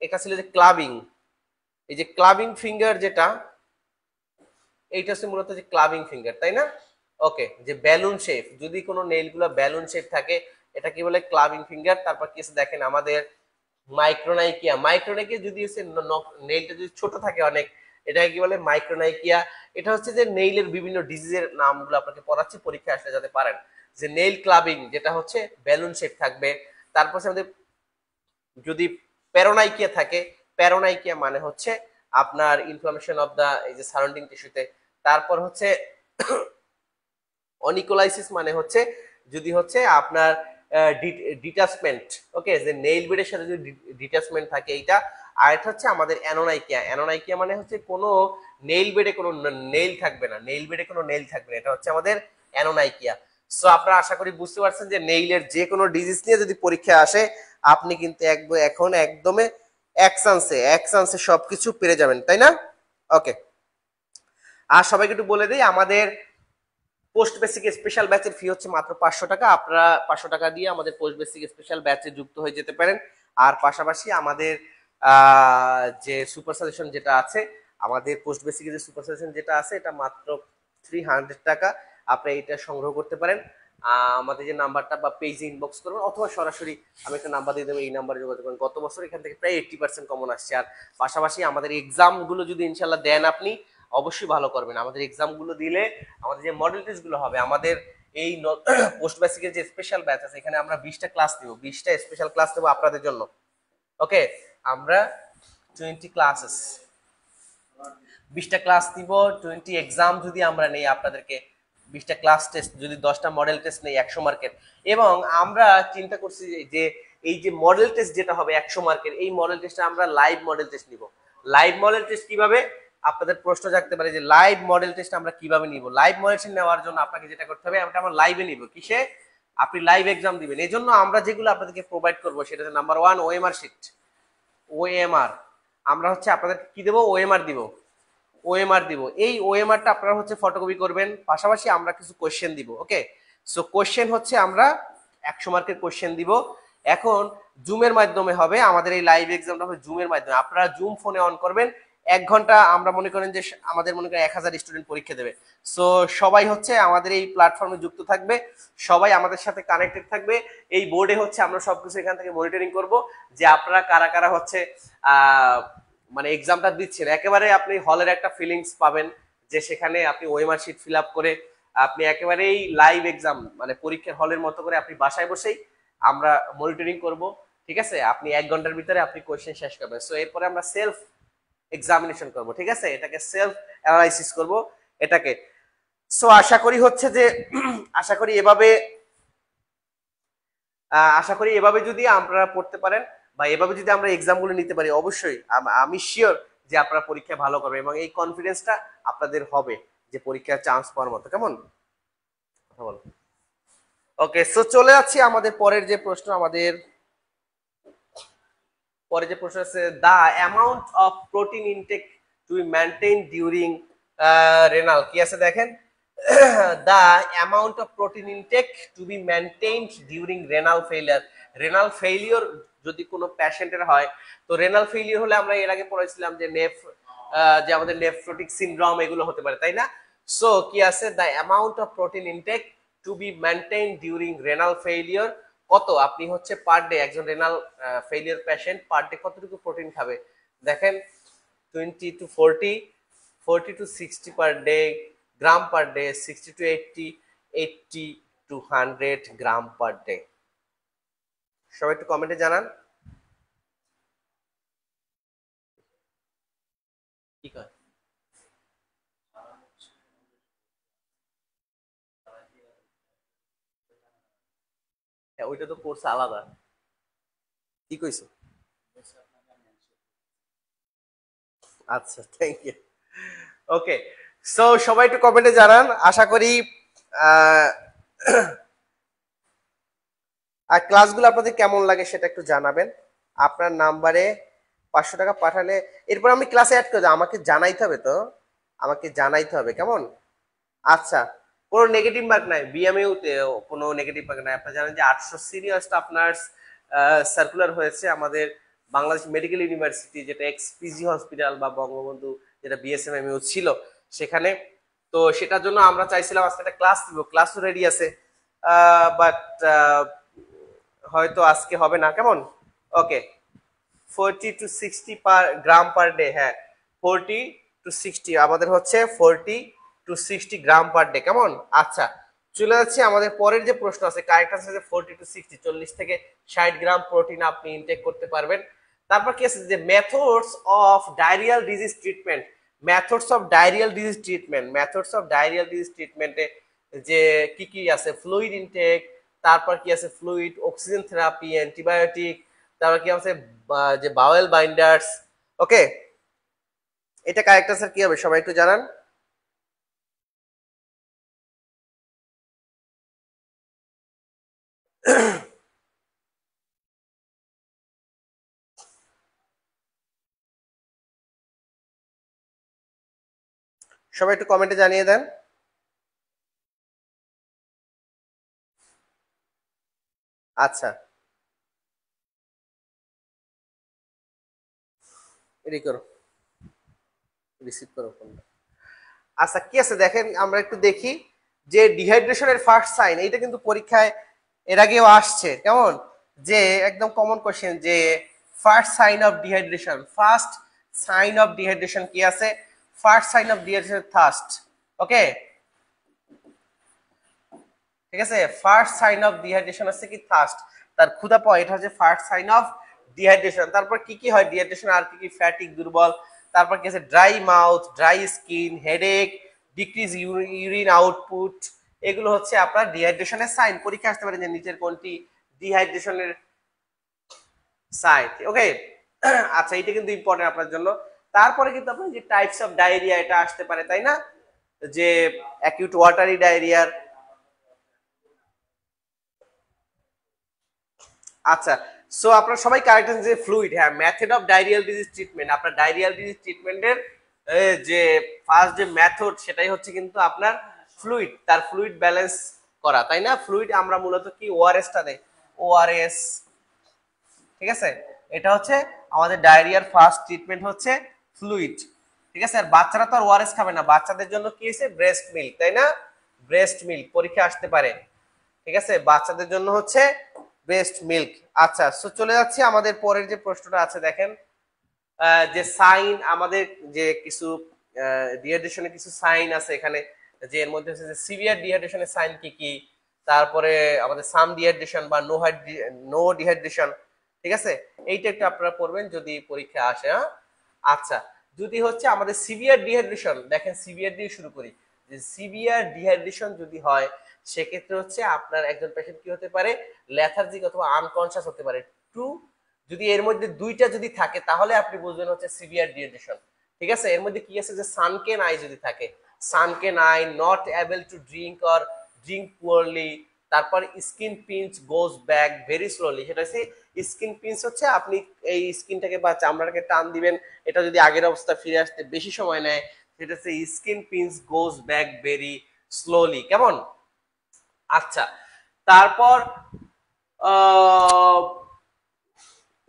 এটা ছিল যে ক্লাবিং, এই যে ক্লাবিং ফিঙ্গার যেটা, এইটা হচ্ছে মূলত যে ক্লাবিং ফিঙ্গার, তাই না? ওকে, যে বেলুন শেপ, যদি কোনো নেইল গুলো বেলুন শেপ থাকে, এটা কি বলে? Clubbing finger. তারপর কি আছে দেখেন আমাদের মাইক্রোনাইকিয়া, মাইক্রোনাইকিয়া যদি হচ্ছে নেইলটা যদি ছোট থাকে অনেক, এটাকে কি বলে? মাইক্রোনাইকিয়া। এটা হচ্ছে যে নেইলের বিভিন্ন ডিজিজের নামগুলো আপনাকে পড়াচ্ছি, পরীক্ষা আসলে যাতে পারেন। যে নেইল ক্লাবিং যেটা হচ্ছে বেলুন শেপ থাকবে। তারপর আমাদের যদি প্যারোনাইকিয়া থাকে, প্যারোনাইকিয়া মানে হচ্ছে আপনার ইনফ্লামেশন অফ দা এই যে সারাউন্ডিং টিস্যুতে। তারপর হচ্ছে অনিকোলাইসিস মানে হচ্ছে যদি হচ্ছে আপনার ডিটাচমেন্ট, ওকে, যে নেইল বেডের সাথে যদি ডিটাচমেন্ট থাকে এইটা। আর এটা হচ্ছে আমাদের অ্যানোনাইকিয়া। অ্যানোনাইকিয়া মানে হচ্ছে কোনো নেইল বেডে কোনো নেইল থাকবে না, নেইল বেডে কোনো নেইল থাকবে না, এটা হচ্ছে আমাদের অ্যানোনাইকিয়া। সো আপনারা আশা করি বুঝতে পারছেন যে নেইলের যে কোনো ডিজিজ নিয়ে যদি পরীক্ষা আসে আপনি কিন্তু এখন একদমে এক চান্সে সবকিছু পেরে যাবেন, তাই না? ওকে, আর সবাইকে একটু বলে দিই, আমাদের পোস্ট বেসিক স্পেশাল ব্যাচের ফি হচ্ছে মাত্র 500 টাকা। আপনারা 500 টাকা দিয়ে আমাদের পোস্ট বেসিক স্পেশাল ব্যাচে যুক্ত হয়ে যেতে পারেন। আর পাশাপাশি আমাদের যে সুপার সাজেশন যেটা আছে, আমাদের পোস্ট বেসিকের যে সুপার সাজেশন যেটা আছে, এটা মাত্র 300 টাকা। আপনি এটা সংগ্রহ করতে পারেন। আমাদের যে নাম্বারটা বা পেজে ইনবক্স করবেন, অথবা সরাসরি আমি একটা নাম্বার দিয়ে দেবো, এই নাম্বারে যোগাযোগ করবেন। গত বছর এখান থেকে প্রায় 80% কমন আসছে। আর পাশাপাশি আমাদের এক্সামগুলো যদি ইনশাল্লাহ দেন আপনি, অবশ্যই ভালো করবেন। আমাদের এক্সামগুলো দিলে আমাদের যে মডেল টেস্টগুলো হবে, আমাদের এই পোস্ট বেসিকের যে স্পেশাল ব্যাচ আছে, এখানে আমরা 20টা ক্লাস নেব, 20টা স্পেশাল ক্লাস নেব আপনাদের জন্য। ওকে, আমরা 20 ক্লাসেস, 20টা ক্লাস নিব, 20 এক্সাম যদি আমরা নেই আপনাদেরকে, 20টা ক্লাস টেস্ট, যদি 10টা মডেল টেস্ট নেই 100 মার্কের। এবং আমরা চিন্তা করছি যে এই যে মডেল টেস্ট যেটা হবে 100 মার্কের, এই মডেল টেস্টে আমরা লাইভ মডেল টেস্ট নিব। লাইভ মডেল টেস্ট কিভাবে, আপনাদের প্রশ্ন জাগতে পারে যে লাইভ মডেল টেস্ট আমরা কিভাবে নিব। লাইভ মডেল টেস্ট নেওয়ার জন্য আপনাকে যেটা করতে হবে, আমরা লাইভে নিব। কিসে? আপনি লাইভ এক্সাম দিবেন। এই জন্য আমরা যেগুলো আপনাদেরকে প্রোভাইড করবো সেটা হচ্ছে নাম্বার 1 ওএমআর শিট। ওএমআর আমরা হচ্ছে আপনাদের কি দেবো, ওএমআর দিব, ওএমআর দিব। এই ওএমআরটা আপনারা হচ্ছে ফটোকপি করবেন, পাশাপাশি আমরা কিছু কোশ্চেন দিব। ওকে, সো কোশ্চেন হচ্ছে আমরা 100 মার্কের কোশ্চেন দিব। এখন জুমের মাধ্যমে হবে আমাদের এই লাইভ এক্সামটা, হবে জুমের মাধ্যমে। আপনারা জুম ফোনে অন করবেন, 1 ঘন্টা আমরা মনে করেন যে আমাদের মনে করেন 1000 স্টুডেন্ট পরীক্ষা দেবে। সো সবাই হচ্ছে আমাদের এই প্ল্যাটফর্মে যুক্ত থাকবে, সবাই আমাদের সাথে কানেক্টেড থাকবে। এই বোর্ডে হচ্ছে আমরা সবকিছু এখান থেকে মনিটরিং করব যে আপনারা কারা কারা হচ্ছে মানে এক্সামটা দিচ্ছেন। একেবারে আপনি হলের একটা ফিলিংস পাবেন, যে সেখানে আপনি ওএমআর শিট ফিল আপ করে আপনি একেবারেই লাইভ এক্সাম, মানে পরীক্ষার হলের মতো করে আপনি বাসায় বসেই আমরা মনিটরিং করব। ঠিক আছে, আপনি 1 ঘন্টার ভিতরে আপনি কোশ্চেন শেষ করবেন। সো এরপরে আমরা সেলফ এক্সামিনেশন করব। ঠিক আছে, এটাকে সেলফ অ্যানালাইসিস করব এটাকে। সো আশা করি হচ্ছে যে আশা করি এভাবে যদি আপনারা পড়তে পারেন বা এভাবে যদি আমরা এক্সামগুলো নিতে পারি, অবশ্যই আমি শিওর যে আপনারা পরীক্ষায় ভালো করবেন, এবং এই কনফিডেন্সটা আপনাদের হবে যে পরীক্ষায় চান্স পাওয়ার মতো। কেমন কথা বলো? ওকে, সো চলে যাচ্ছি আমাদের পরের যে প্রশ্ন, আছে, the amount of protein intake to be maintain during renal. কি আছে দেখেন, the amount of protein intake to be maintained during renal failure. renal failure যদি কোনো পেশেন্টের হয়, তো রেনাল ফেইলিওর হলে আমরা এর আগে পড়েছিলাম যে যে আমাদের নেফ্রোটিক সিনড্রোম এগুলো হতে পারে, তাই না? সো কি আছে, the amount of protein intake to be maintained during renal failure, কত আপনি হচ্ছে পার ডে, একজন renal failure patient per day কতটুকু প্রোটিন খাবে? দেখেন 20 to 40, 40 to 60 per day, gram per day, 60 to 80, 80 to 100 gram per day. সবাই একটু কমেন্টে জানান কি কয়। হ্যাঁ, ওইটা তো কোর্স আলাদা। কি কইছো? আচ্ছা, থ্যাংক ইউ। ওকে, সো সবাই একটু কমেন্টে জানান। আশা করি আর ক্লাসগুলো আপনাদের কেমন লাগে সেটা একটু জানাবেন। আপনার নাম্বারে 500 টাকা পাঠালে এরপর আমি ক্লাসে অ্যাড করে দেবো। আমাকে জানাইতে হবে তো, আমাকে জানাইতে হবে, কেমন? আচ্ছা, কোনো নেগেটিভ মার্ক নাই বিএমইউ তে, কোনো নেগেটিভ মার্ক নাই। আপনারা জানেন যে 800 সিনিয়র স্টাফ নার্স সার্কুলার হয়েছে আমাদের বাংলাদেশ মেডিকেল ইউনিভার্সিটি, যেটা এক্সপিজি হসপিটাল বা বঙ্গবন্ধু যেটা বিএসএমএমইউ ছিল সেখানে। তো সেটার জন্য আমরা চাইছিলাম আজকে একটা ক্লাস দিব, ক্লাসও রেডি আছে, বাট হয়তো আজকে হবে না। কেমন? ওকে, 40 to 60 per gram per day. হ্যাঁ, 40 to 60 আমাদের হচ্ছে 40 to 60 গ্রাম পার ডে। কেমন? আচ্ছা, চলে যাচ্ছি আমাদের পরের যে প্রশ্ন আছে। কারেক্ট আনসার আছে 40 to 60, 40 থেকে 60 গ্রাম প্রোটিন আপনি ইনটেক করতে পারবেন। তারপর কি আছে যে methods of diarrhoeal disease treatment. Methods of diarrhoeal disease treatment, methods of diarrhoeal disease ট্রিটমেন্টে যে কি কি আছে, ফ্লুইড ইনটেক, তারপর কি আছে ফ্লুইড, অক্সিজেন থেরাপি, অ্যান্টিবায়োটিক, তারপর কি আছে যে বাওয়েল বাইন্ডার্স। ওকে, এটা কারেক্ট আনসার কি হবে সবাই একটু জানান। সবাই একটু কমেন্টে জানিয়ে দেন। আচ্ছা, এডি করো, রিসিভ করো ফোনটা। আচ্ছা কি আছে দেখেন, আমরা একটু দেখি যে ডিহাইড্রেশনের ফার্স্ট সাইন, এইটা কিন্তু পরীক্ষায় এর আগেও আসছে। কেমন, যে একদম কমন কোশ্চেন, যে first sign of dehydration, first sign of dehydration কি আছে, first sign of dehydration thirst. Okay, ঠিক আছে, ফার্স্ট সাইন অফ ডিহাইড্রেশন হচ্ছে কি থার্স্ট, তার ক্ষুধা পাওয়া, এটা হচ্ছে ফার্স্ট সাইন অফ ডিহাইড্রেশন। তারপর কি কি হয় ডিহাইড্রেশন, আর কি কি, ফ্যাটিক, দুর্বল, তারপর কি আছে dry mouth, dry skin, headache, decrease urine output, এগুলো হচ্ছে আপনার ডিহাইড্রেশনের সাইন। পরীক্ষা আসতে পারে যে নিচের কোনটি ডিহাইড্রেশনের সাইন। ওকে, আচ্ছা এটা কিন্তু ইম্পর্টেন্ট আপনার জন্য। তারপরে কিন্তু আপনার যে টাইপস অফ ডায়রিয়া, এটা আসতে পারে তাই না, যে অ্যাকিউট ওয়াটারি ডায়রিয়ার। আচ্ছা, সো আপনারা সবাই কারেক্ট আছেন যে ফ্লুইড, হ্যাঁ, method of diarrhoeal disease treatment, আপনার ডায়রিয়াল ডিজিজ ট্রিটমেন্টের যে ফার্স্ট যে মেথড, সেটাই হচ্ছে কিন্তু আপনার ফ্লুইড, তার ফ্লুইড ব্যালেন্স করা, তাই না। ফ্লুইড আমরা মূলত কি ওআরএস টা দেই, ওআরএস, ঠিক আছে। এটা হচ্ছে আমাদের ডায়রিয়ার ফার্স্ট ট্রিটমেন্ট হচ্ছে ফ্লুইড, ঠিক আছে। আর বাচ্চারা তো আর ওআরএস খাবে না, বাচ্চাদের জন্য কি আছে ব্রেস্ট মিল্ক, তাই না, ব্রেস্ট মিল্ক পরীক্ষা আসতে পারে, ঠিক আছে, বাচ্চাদের জন্য হচ্ছে ব্রেস্ট মিল্ক। আচ্ছা, সো চলে যাচ্ছি আমাদের পরের যে প্রশ্নটা আছে, দেখেন যে সাইন, আমাদের যে কিছু ডিহাইড্রেশনের কিছু সাইন আছে এখানে, যে এর মধ্যে হচ্ছে যে সিভিয়ার ডিহাইড্রেশনের সাইন কি কি, তারপরে আমাদের সাম ডিহাইড্রেশন বা নো ডিহাইড্রেশন, ঠিক আছে, এইটা একটু আপনারা পড়বেন যদি পরীক্ষা আসে। হ্যাঁ, আচ্ছা, যদি হচ্ছে আমাদের সিভিয়ার ডিহাইড্রেশন, দেখেন সিভিয়ার দিয়ে শুরু করি, যে সিভিয়ার ডিহাইড্রেশন যদি হয়, সেক্ষেত্রে হচ্ছে আপনার একজন পেশেন্ট কি হতে পারে, লেথার্জিক অথবা আনকনশাস হতে পারে। টু, যদি এর মধ্যে দুইটা যদি থাকে, তাহলে আপনি বুঝবেন হচ্ছে সিভিয়ার ডিহাইড্রেশন, ঠিক আছে। এর মধ্যে কি আছে, যে সানকেন আই যদি থাকে, sunken eye, not able to drink or drink poorly, তারপর skin pinch goes back very slowly, সেটা হচ্ছে স্কিন পিঞ্চ, হচ্ছে আপনি এই স্কিনটাকে বা চামড়াটাকে টান দিবেন, এটা যদি আগের অবস্থা ফিরে আসতে বেশি সময় নেয়, সেটা হচ্ছে skin pinch goes back very slowly. কেমন, আচ্ছা, তারপর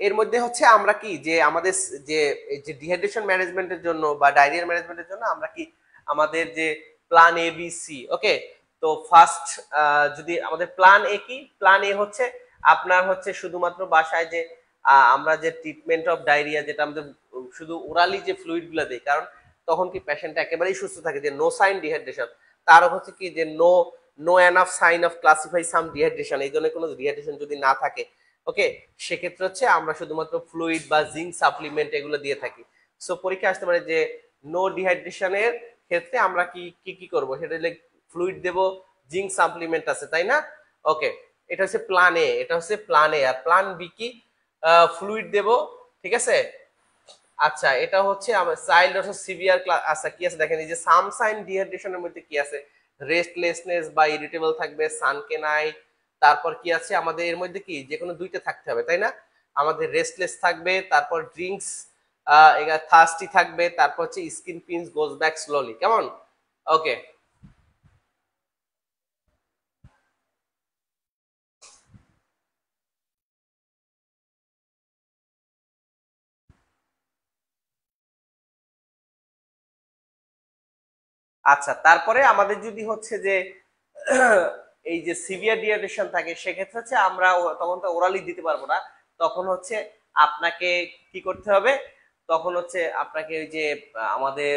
এর মধ্যে হচ্ছে আমরা কি, যে আমাদের যে যে ডিহাইড্রেশন ম্যানেজমেন্টের জন্য বা ডায়রিয়া ম্যানেজমেন্টের জন্য আমরা কি, আমাদের যে প্ল্যান এ বি সি। ওকে, তো ফার্স্ট যদি আমাদের প্ল্যান এ কি, প্ল্যান এ হচ্ছে আপনার হচ্ছে শুধুমাত্র বাসায় যে আমরা যে ট্রিটমেন্ট অফ ডায়রিয়া, যেটা আমাদের শুধু ওরালি যে ফ্লুইড গুলো দেই, কারণ তখন কি পেশেন্ট একেবারেই সুস্থ থাকে, যে নো সাইন ডিহাইড্রেশন, তারও হচ্ছে কি যে no enough sign of classify some dehydration, এই ধরনের কোনো ডিহাইড্রেশন যদি না থাকে, ওকে, সেক্ষেত্রে হচ্ছে আমরা শুধুমাত্র ফ্লুইড বা জিঙ্ক সাপ্লিমেন্ট এগুলো দিয়ে থাকি। সো পরীক্ষা আসতে পারে যে নো ডিহাইড্রেশনের ক্ষেত্রে আমরা কি কি কি করবো, সেটা হলে ফ্লুইড দেব, জিঙ্ক সাপ্লিমেন্ট আছে, তাই না। ওকে, এটা হচ্ছে প্ল্যান এ, এটা হচ্ছে প্ল্যান এ। আর প্ল্যান বি কি, ফ্লুইড দেব, ঠিক আছে। আচ্ছা, এটা হচ্ছে আমার চাইল্ড অর্থ সিভিয়ার। আচ্ছা কি আছে দেখেন, এই যে সাম সাইন ডিহাইড্রেশনের মধ্যে কি আছে, রেস্টলেসনেস বা ইরিটেবল থাকবে, সানকেনাই, তারপর কি আছে আমাদের এর মধ্যে কি, যে কোনো দুইটা থাকতে হবে, তাই না। আমাদের রেস্টলেস থাকবে, তারপর ড্রিঙ্কস থার্স্টি থাকবে, তারপর হচ্ছে skin pinch goes back slowly. কেমন, ওকে, আচ্ছা, তারপরে আমাদের যদি হচ্ছে যে এই যে সিভিয়ার ডিহাইড্রেশন থাকে, সেক্ষেত্রে হচ্ছে আমরা তখন তো ওরালি দিতে পারবো না, তখন হচ্ছে আপনাকে কি করতে হবে, তখন হচ্ছে আপনাকে ওই যে আমাদের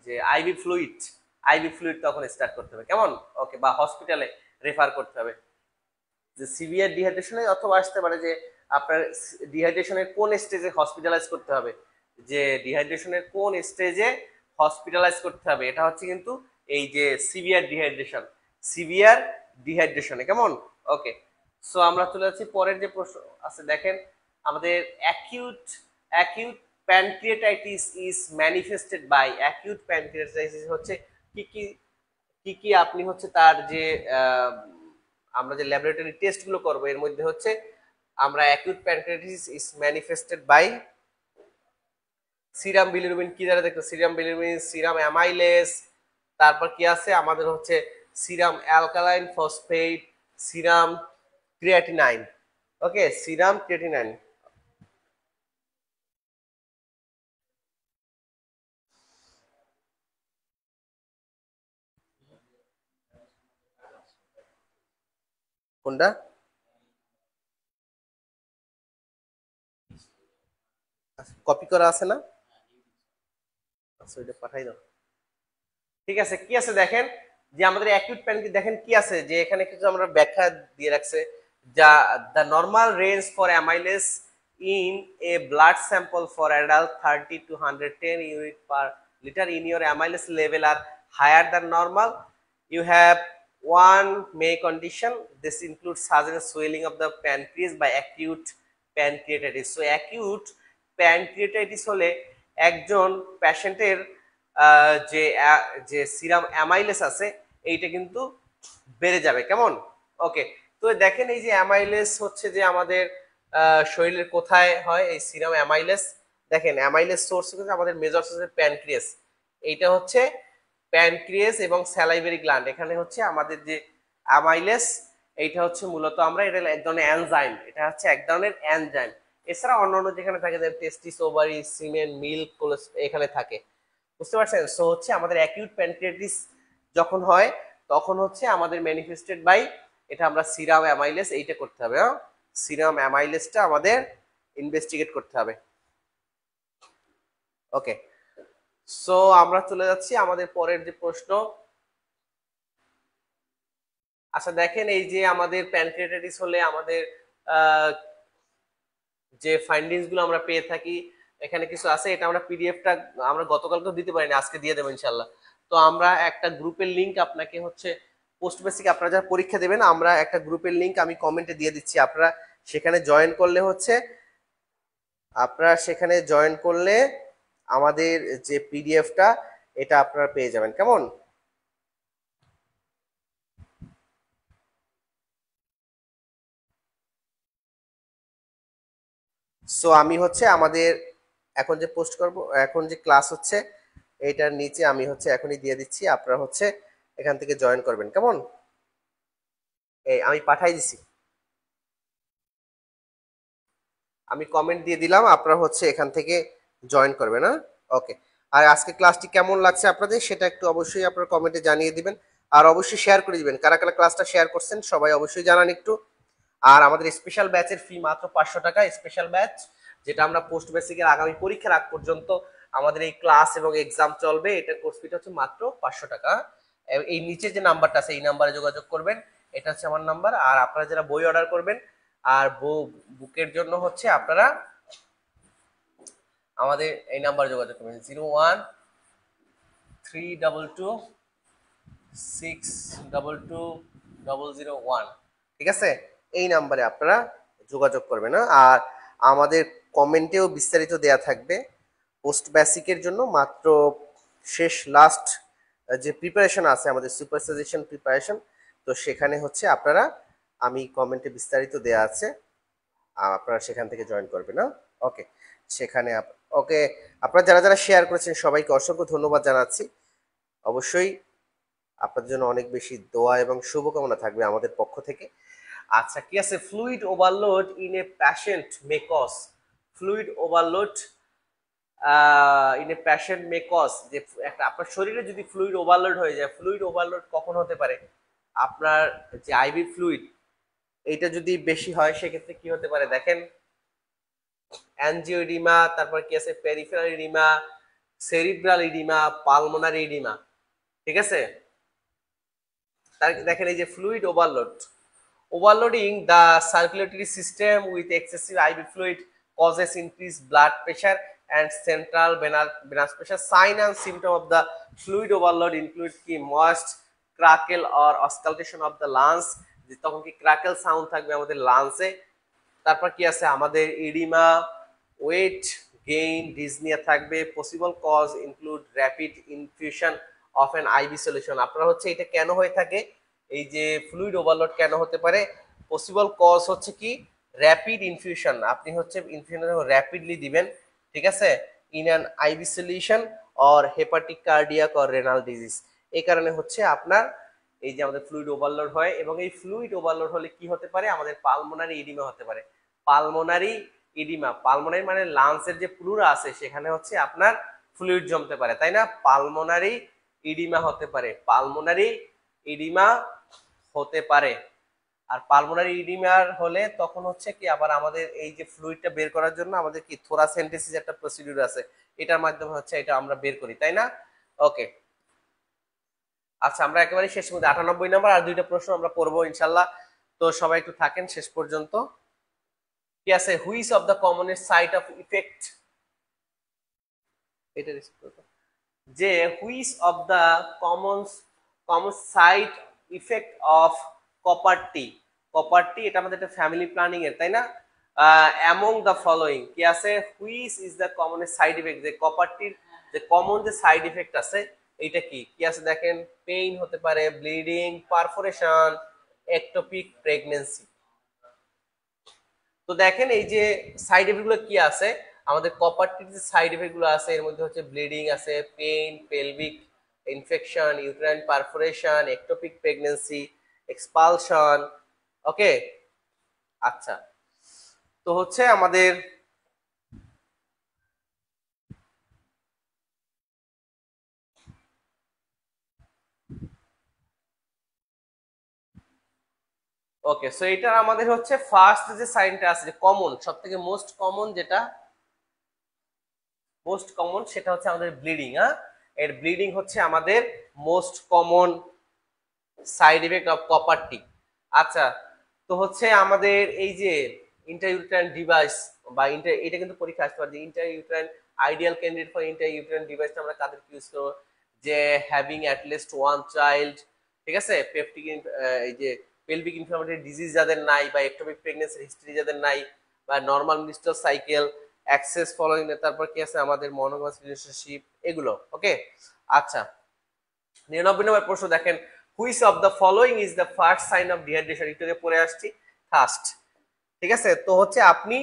যে আইভি ফ্লুইড তখন স্টার্ট করতে হবে। কেমন, ওকে, বা হসপিটালে রেফার করতে হবে। যে সিভিয়ার ডিহাইড্রেশনে অথবা আসতে পারে যে আপনার ডিহাইড্রেশনের কোন স্টেজে হসপিটালাইজ করতে হবে, যে ডিহাইড্রেশনের কোন স্টেজে হসপিটালাইজ করতে হবে, এটা হচ্ছে কিন্তু এই যে সিভিয়ার ডিহাইড্রেশনে। কেমন, ওকে, সো আমরা চলে যাচ্ছি পরের যে প্রশ্ন আছে। দেখেন আমাদের acute pancreatitis is manifested by, acute pancreatitis হচ্ছে কি কি কি কি আপনি হচ্ছে তার যে আমরা যে ল্যাবরেটরি টেস্ট গুলো করবো এর মধ্যে হচ্ছে আমরা acute pancreatitis is manifested by serum bilirubin, কি দ্বারা দেখতো, সিরাম বিলিরুবিন, সিরাম অ্যামাইলেস, তারপর কি আছে আমাদের হচ্ছে সিরাম অ্যালকালাইন ফসফেট, সিরাম ক্রিয়াটিনাইন। ওকে, সিরাম ক্রিয়াটিনাইন। কোনটা? কপি করা আছে না? আচ্ছা ওইটা পাঠাই দাও। ঠিক আছে, কি আছে দেখেন যে আমাদের অ্যাকিউট প্যানক্রিয়াস, দেখেন কি আছে যে এখানে কিছু আমরা ব্যাখ্যা দিয়ে রাখছে, যা the normal range for amylase in a blood sample for adult 30 to 110 unit per litre in your amylase level are higher than normal, you have one may condition, this includes sudden swelling of the pancreas by acute pancreatitis. So acute pancreatitis হলে একজন পেশেন্টের যে যে serum amylase আছে এইটা কিন্তু বেড়ে যাবে, কেমন? ওকে, তো দেখেন এই যে অ্যামাইলেস হচ্ছে যে আমাদের শরীরের কোথায় হয় এই সিরাম অ্যামাইলেস, দেখেন অ্যামাইলেস সোর্স হচ্ছে আমাদের মেজর সোর্স প্যানক্রিয়াস, এইটা হচ্ছে প্যানক্রিয়াস এবং স্যালাইভারি গ্ল্যান্ড, এখানে হচ্ছে আমাদের যে অ্যামাইলেস এইটা হচ্ছে মূলত আমরা এটা এক ধরনের এনজাইম, এটা হচ্ছে এক ধরনের এনজাইম। এছাড়া অন্যান্য যেখানে থাকে টেস্টিস, ওভারি, সিমেন, মিল্ক, এখানে থাকে, বুঝতে পারছেন? সো হচ্ছে আমাদের অ্যাকিউট প্যানক্রিয়াটিস যখন হয় তখন হচ্ছে আমাদের ম্যানিফেস্টেড বাই, এটা আমরা সিরাম অ্যামাইলেস এইটা করতে হবে, হ্যাঁ সিরাম অ্যামাইলেসটা আমাদের ইনভেস্টিগেট করতে হবে। ওকে, সো আমরা চলে যাচ্ছি আমাদের পরের যে প্রশ্ন। আচ্ছা দেখেন এই যে আমাদের প্যানক্রিয়াটাইটিস হলে আমাদের যে ফাইন্ডিংস গুলো আমরা পেয়ে থাকি এখানে কিছু আছে, এটা আমরা পিডিএফটা আমরা গতকালকেও দিতে পারিনি, আজকে দিয়ে দেবো ইনশাল্লাহ। তো আমরা একটা গ্রুপের লিংক আপনাকে হচ্ছে পোস্ট বেসিক আপনারা যারা পরীক্ষা দেবেন আমরা একটা গ্রুপের লিংক আমি কমেন্টে দিয়ে দিচ্ছি, আপনারা সেখানে জয়েন করলে হচ্ছে আপনারা সেখানে জয়েন করলে আমাদের যে পিডিএফটা এটা আপনারা পেয়ে যাবেন, কেমন? সো আমি হচ্ছে আমাদের এখন যে পোস্ট করব, এখন যে ক্লাস হচ্ছে এইটার নিচে আমি হচ্ছে এখনই দিয়ে দিচ্ছি, আপনারা হচ্ছে এখান থেকে জয়েন করবেন, কেমন? এই আমি পাঠাই দিছি, আমি কমেন্ট দিয়ে দিলাম, আপনারা হচ্ছে এখান থেকে জয়েন করবেন, হ্যাঁ ওকে। আর আজকে ক্লাসটি কেমন লাগছে আপনাদের সেটা একটু অবশ্যই আপনারা কমেন্টে জানিয়ে দিবেন, আর অবশ্যই শেয়ার করে দিবেন, কারা কারা ক্লাসটা শেয়ার করছেন সবাই অবশ্যই জানান একটু। আর আমাদের স্পেশাল ব্যাচের ফি মাত্র 500 টাকা, স্পেশাল ব্যাচ যেটা আমরা পোস্ট বেসিকের আগামী পরীক্ষার আগ পর্যন্ত আমাদের এই ক্লাস এবং এক্সাম চলবে, এটার কোর্স ফিটা হচ্ছে মাত্র 500 টাকা। এই নিচে যে নাম্বারটা আছে এই নাম্বারে যোগাযোগ করবেন, এটা হচ্ছে আমার নাম্বার। আর আপনারা যারা বই অর্ডার করবেন আর বুকের জন্য হচ্ছে আপনারা আমাদের এই নাম্বারে যোগাযোগ করবেন 0132622001, ঠিক আছে? এই নাম্বারে আপনারা যোগাযোগ করবেন। আর আমাদের কমেন্টেও বিস্তারিত দেয়া থাকবে পোস্ট বেসিকের জন্য মাত্র শেষ লাস্ট যে প্রিপারেশন আছে আমাদের সুপার সাজেশন প্রিপারেশন, তো সেখানে হচ্ছে আপনারা আমি কমেন্টে বিস্তারিত দেয়া আছে, আপনারা সেখান থেকে জয়েন করবেন, না ওকে সেখানে ওকে। আপনারা যারা যারা শেয়ার করেছেন সবাইকে অসংখ্য ধন্যবাদ জানাচ্ছি, অবশ্যই আপনাদের জন্য অনেক বেশি দোয়া এবং শুভকামনা থাকবে আমাদের পক্ষ থেকে। আচ্ছা কি আছে, fluid overload in a patient may cause, fluid overload in a patient may cause, যে একটা আপনার শরীরে যদি ফ্লুইড ওভারলোড হয়ে যায়, ফ্লুইড ওভারলোড কখন হতে পারে, আপনার যে আইভি ফ্লুইড এইটা যদি বেশি হয় সেক্ষেত্রে কি হতে পারে দেখেন, অ্যানজিওইডিমা, তারপর কি আছে peripheral oedema, cerebral oedema, pulmonary oedema, ঠিক আছে? তার দেখেন এই যে fluid overload, overloading the circulatory system with excessive IV fluid causes increased blood pressure and central venous pressure. Sign and symptom of the fluid overload include moist crackle or auscultation of the lungs, যে তখন কি crackle sound থাকবে আমাদের লাংসে। তারপর কি আছে আমাদের oedema, weight gain, dyspnoea থাকবে। Possible cause include rapid infusion of an IV solution. আপনার হচ্ছে এটা কেন হয়ে থাকে, এই যে ফ্লুইড ওভারলোড কেন হতে পারে, পসিবল কজ হচ্ছে কি র্যাপিড ইনফিউশন, আপনি হচ্ছে ইনফিউশন র্যাপিডলি দিবেন, ঠিক আছে, in an IV solution or hepatic cardiac or renal disease. এই কারণে হচ্ছে আপনার এই যে আমাদের ফ্লুইড ওভারলোড হয়, এবং এই ফ্লুইড ওভারলোড হলে কি হতে পারে, আমাদের পালমোনারি ইডিমা হতে পারে। পালমোনারি ইডিমা, পালমোনারি মানে লাংসের যে প্লুরা আছে সেখানে হচ্ছে আপনার ফ্লুইড জমতে পারে, তাই না, পালমোনারি ইডিমা হতে পারে, পালমোনারি ইডিমা হতে পারে। আর পালমোনারি ইডিমার হলে তখন হচ্ছে কি আবার আমাদের এই যে ফ্লুইডটা বের করার জন্য আমাদের কি থোরাসেন্টেসিস একটা প্রসিডিউর আছে, এটার মাধ্যমে হচ্ছে এটা আমরা বের করি, তাই না। ওকে, আচ্ছা আমরা একেবারে শেষ মধ্যে 98 নাম্বার আর দুইটা প্রশ্ন আমরা পড়বো ইনশাল্লাহ, তো সবাই একটু থাকেন শেষ পর্যন্ত। কি আছে, which of the commonest site of effect, এটা যে which of the common site effect of copper T, copper T এটা আমাদের একটা ফ্যামিলি প্ল্যানিং এর, তাই না। অ্যামং দ্য ফলোইং কি আছে, which is the commonest side effect, যে কপারটির যে কমন যে সাইড ইফেক্ট আছে এইটা কি কি আছে দেখেন, পেইন হতে পারে, ব্লিডিং, পারফোরেশন, একটোপিক প্রেগন্যান্সি। তো দেখেন এই যে সাইড এফেক্ট গুলো কি আছে, আমাদের কপারটির যে সাইড এফেক্ট গুলো আছে এর মধ্যে হচ্ছে ব্লিডিং আছে, pain, pelvic infection, uterine perforation, ectopic pregnancy, expulsion. Okay, আচ্ছা তো হচ্ছে আমাদের ওকে, সো এটা আমাদের হচ্ছে ফার্স্ট যে সাইনটা আছে যে কমন, সবথেকে মোস্ট কমন যেটা মোস্ট কমন সেটা হচ্ছে আমাদের ব্লিডিং। হ্যাঁ, এর ব্লিডিং হচ্ছে আমাদের most common side effect of copper T. আচ্ছা, তো হচ্ছে আমাদের এই যে ইন্টারইউটেরাইন ডিভাইস বা এটা কিন্তু পরীক্ষা আসতে পারে যে ইন্টারইউটেরাইন আইডিয়াল ক্যান্ডিডেট ফর ইন্টারইউটেরাইন ডিভাইসটা আমরা কাদের ইউজ করব, যে having at least one child, ঠিক আছে, পেপটিক এই যে পেলভিক ইনফ্লামেটরি ডিজিজ যাদের নাই, বা একটোপিক প্রেগন্যান্সির হিস্ট্রি যাদের নাই, বা normal minister cycle, access following, তারপর কি আছে আমাদের মনোগামাস রিলেশনশিপ, এগুলো। ওকে, আচ্ছা 99 নম্বর প্রশ্ন দেখেন, which of the following is the first sign of dehydration, একটু পড়ে আসছি, থার্স্ট, ঠিক আছে। তো হচ্ছে আপনি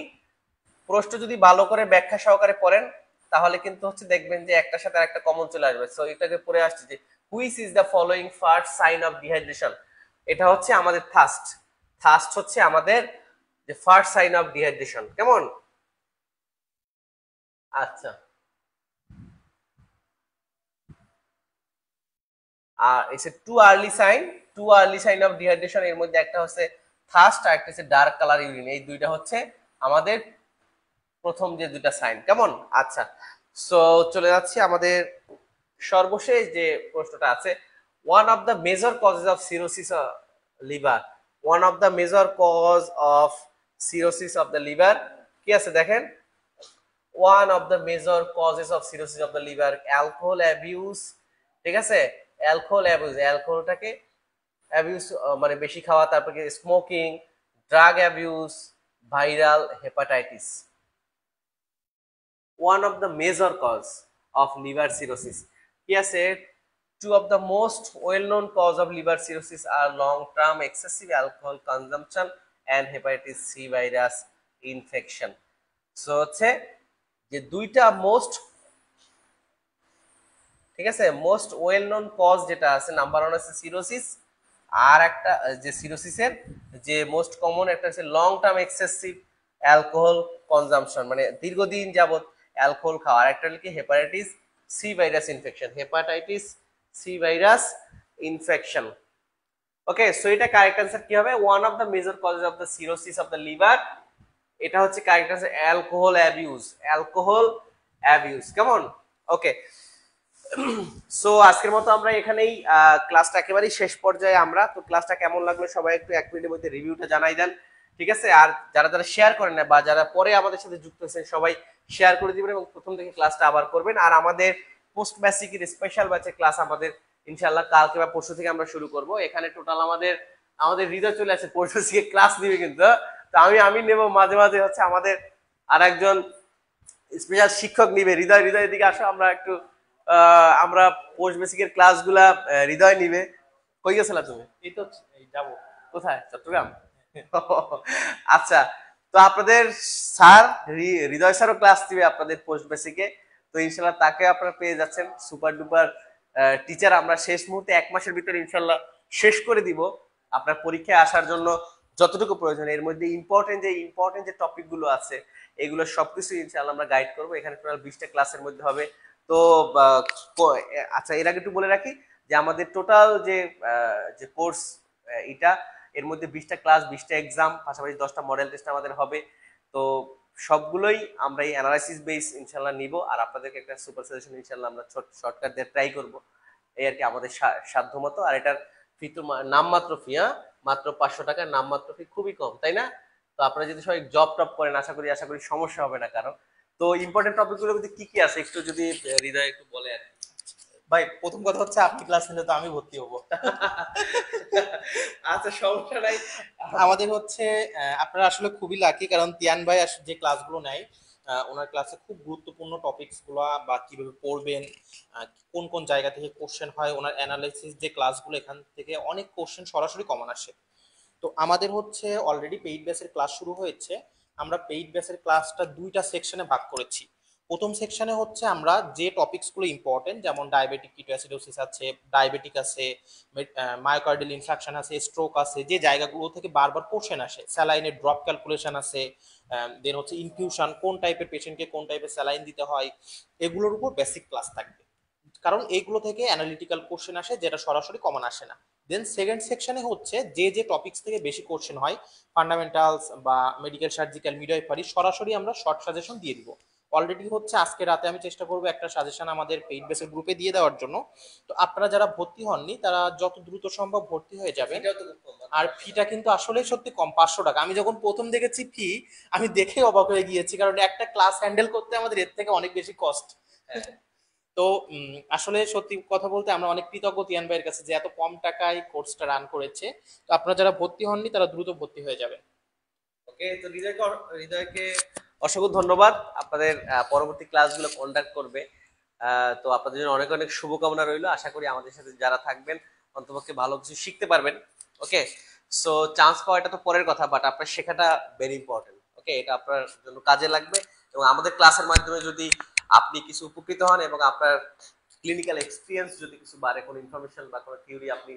প্রশ্ন যদি ভালো করে ব্যাখ্যা সহকারে পড়েন তাহলে কিন্তু হচ্ছে দেখবেন যে একটার সাথে আরেকটা কমন চলে আসবে। সো এটাকে পড়ে আসছে যে which is the following first sign of dehydration, এটা হচ্ছে আমাদের থার্স্ট, থার্স্ট হচ্ছে আমাদের যে ফার্স্ট সাইন অফ ডিহাইড্রেশন, কেমন। আচ্ছা, আর এসে to early sign of dehydration, এর মধ্যে একটা হচ্ছে থার্স্ট আর একটা হচ্ছে ডার্ক কালার ইউরিন, এই দুইটা হচ্ছে আমাদের প্রথম যে দুইটা সাইন, কেমন। আচ্ছা, সো চলে যাচ্ছি আমাদের সর্বশেষ যে প্রশ্নটা আছে, one of the major causes of cirrhosis liver, one of the major cause of cirrhosis of the liver কি আছে দেখেন, one of the major causes of cirrhosis of the liver, alcohol abuse, ঠিক আছে, অ্যালকোহল অ্যাবিউজ, অ্যালকোহলটাকে অ্যাবিউজ মানে বেশি খাওয়া, তারপরে smoking, drug abuse, viral hepatitis. one of the major cause of liver cirrhosis, yes, two of the most well-known cause of liver cirrhosis are long-term excessive alcohol consumption and hepatitis C virus infection. So হচ্ছে যে দুইটা most, ঠিক আছে, most well known cause যেটা আছে, number one আছে cirrhosis, আর একটা যে সিরোসিসের যে মোস্ট কমন একটা হচ্ছে long term excessive alcohol consumption, মানে দীর্ঘদিন যাবত অ্যালকোহল খাওয়া, আর একটা হলো কি hepatitis C virus infection, hepatitis C virus infection. Okay, so এটা কারেক্ট অ্যান্সার কি হবে, one of the major causes of the cirrhosis of the liver, এটা হচ্ছে correct answer alcohol abuse, alcohol abuse, কেমন। ওকে, সো আজকের মতো আমরা এখানেই ক্লাসটা একেবারেই শেষ পর্যায়ে আমরা, তো ক্লাসটা কেমন লাগলো সবাই একটু 1 মিনিটের মধ্যে রিভিউটা জানাই দেন, ঠিক আছে। আর যারা যারা শেয়ার করেন না বা যারা পরে আমাদের সাথে যুক্ত হয়েছেন সবাই শেয়ার করে দিবেন এবং প্রথম থেকে ক্লাসটা আবার করবেন। আর আমাদের পোস্ট বেসিকের স্পেশাল ব্যাচের ক্লাস আমাদের ইনশাআল্লাহ কালকে বা পরশু থেকে আমরা শুরু করব। এখানে টোটাল আমাদের আমাদের হৃদয় চলে আসে পোস্ট বেসিকে ক্লাস নিবে কিন্তু। তো আমি নেব মাঝে মাঝে হচ্ছে আমাদের আর একজন স্পেশাল শিক্ষক নিবে। হৃদয়, হৃদয়ের দিকে আসো, আমরা একটু আমরা পোস্ট বেসিকের ক্লাসগুলা হৃদয় নিবে। কই গেছিলা তুমি? এই তো যাবো। কোথায়? চট্টগ্রাম? আচ্ছা, তো আপনাদের স্যার হৃদয় স্যারও ক্লাস দিবে আপনাদের পোস্ট বেসিকে। তো ইনশাল্লাহ তাকে আপনারা পেয়ে যাচ্ছেন সুপার ডুপার টিচার। আমরা শেষ মুহূর্তে 1 মাসের ভিতরে ইনশাল্লাহ শেষ করে দিব আপনার পরীক্ষায় আসার জন্য যতটুকু প্রয়োজন। এর মধ্যে ইম্পর্টেন্ট যে টপিক গুলো আছে এগুলো সবকিছু ইনশাল্লাহ আমরা গাইড করবো। এখানে টোটাল 20টা ক্লাসের মধ্যে হবে। তো আচ্ছা, এর আগে একটু বলে রাখি যে আমাদের টোটাল যে কোর্স এটা, এর মধ্যে 20টা ক্লাস, 20টা এক্সাম, পাশাপাশি 10টা মডেল টেস্ট আমাদের হবে। তো সবগুলোই আমরা এই অ্যানালাইসিস বেস ইনশাল্লাহ নিব, আর আপনাদেরকে একটা সুপার সাজেশন ইনশাল্লাহ আমরা শর্টকাট দিয়ে ট্রাই করব। এই আর কি আমাদের সাধ্য মতো। আর এটার ফি তো নামমাত্র ফি, হ্যাঁ, মাত্র 500 টাকা নামমাত্র ফি, খুবই কম, তাই না? তো আপনারা যদি সবাই জব টপ করেন, আশা করি সমস্যা হবে না কারণ। তো ইম্পর্টেন্ট টপিক গুলোর মধ্যে কি কি আছে একটু যদি হৃদয় একটু বলে আর কি। ভাই প্রথম কথা হচ্ছে আপনি ক্লাস নিলে তো আমি ভর্তি হবো। আচ্ছা, সমস্যা নাই। আমাদের হচ্ছে আপনারা আসলে খুবই লাকি, কারণ তিয়ান ভাই যে ক্লাসগুলো নেয়, ওনার ক্লাসে খুব গুরুত্বপূর্ণ টপিকস গুলো বা কিভাবে পড়বেন, কোন কোন জায়গা থেকে কোশ্চেন হয়, ওনার অ্যানালাইসিস যে ক্লাসগুলো, এখান থেকে অনেক কোশ্চেন সরাসরি কমন আসে। তো আমাদের হচ্ছে অলরেডি পেইড ব্যাচের ক্লাস শুরু হয়েছে। আমরা পেইড ব্যাচের ক্লাসটা 2টা সেকশনে ভাগ করেছি। প্রথম সেকশনে হচ্ছে আমরা যে টপিকসগুলো ইম্পর্টেন্ট, যেমন ডায়াবেটিক কিটোঅ্যাসিডোসিস আছে, ডায়াবেটিক আছে, মায়োকার্ডিয়াল ইনফ্রাকশন আছে, স্ট্রোক আছে, যে জায়গাগুলো থেকে বারবার কোশ্চেন আসে, স্যালাইনের ড্রপ ক্যালকুলেশন আছে, দেন হচ্ছে ইনফিউশন, কোন টাইপের পেশেন্টকে কোন টাইপের স্যালাইন দিতে হয়, এগুলোর উপর বেসিক ক্লাস থাকবে, কারণ এইগুলো থেকে অ্যানালিটিক্যাল কোশ্চেন আসে যেটা সরাসরি কমন আসে না। দেন সেকেন্ড সেকশনে হচ্ছে যে টপিকস থেকে বেশি কোশ্চেন হয়, ফান্ডামেন্টালস বা মেডিকেল সার্জিক্যাল মিডওয়াইফারি, সরাসরি আমরা শর্ট সাজেশন দিয়ে দিব। অলরেডি হচ্ছে আজকে রাতে আমি চেষ্টা করবো একটা সাজেশন আমাদের পেইড বেসের গ্রুপে দিয়ে দেওয়ার জন্য। তো আপনারা যারা ভর্তি হননি তারা যত দ্রুত সম্ভব ভর্তি হয়ে যাবেন। আর ফিটা কিন্তু আসলে সত্যি কম, 500 টাকা। আমি যখন প্রথম দেখেছি ফি, আমি দেখে অবাক হয়ে গিয়েছি, কারণ একটা ক্লাস হ্যান্ডেল করতে আমাদের এর থেকে অনেক বেশি কস্ট। তো আসলে সত্যি কথা বলতে আমরা অনেক কৃতজ্ঞ তিয়ান ভাইয়ের কাছে যে এত কম টাকায় কোর্সটা রান করেছে। তো আপনারা যারা ভর্তি হননি তারা দ্রুত ভর্তি হয়ে যাবেন। ওকে, তো হৃদয়কে অসংখ্য ধন্যবাদ। আপনাদের পরবর্তী ক্লাসগুলো কন্ডাক্ট করবে। তো আপনাদের জন্য অনেক অনেক শুভকামনা রইলো। আশা করি আমাদের সাথে যারা থাকবেন অন্তপক্ষে ভালো কিছু শিখতে পারবেন। ওকে, সো চান্স পাওয়াটা তো পরের কথা, বাট আপনার শেখাটা ভেরি ইম্পর্টেন্ট। ওকে, এটা আপনার জন্য কাজে লাগবে। এবং আমাদের ক্লাসের মাধ্যমে যদি আপনি কিছু উপকৃত হন এবং আপনার ক্লিনিক্যাল এক্সপিরিয়েন্স যদি কিছু বাড়ে, কোনো ইনফরমেশন বা কোনো থিওরি আপনি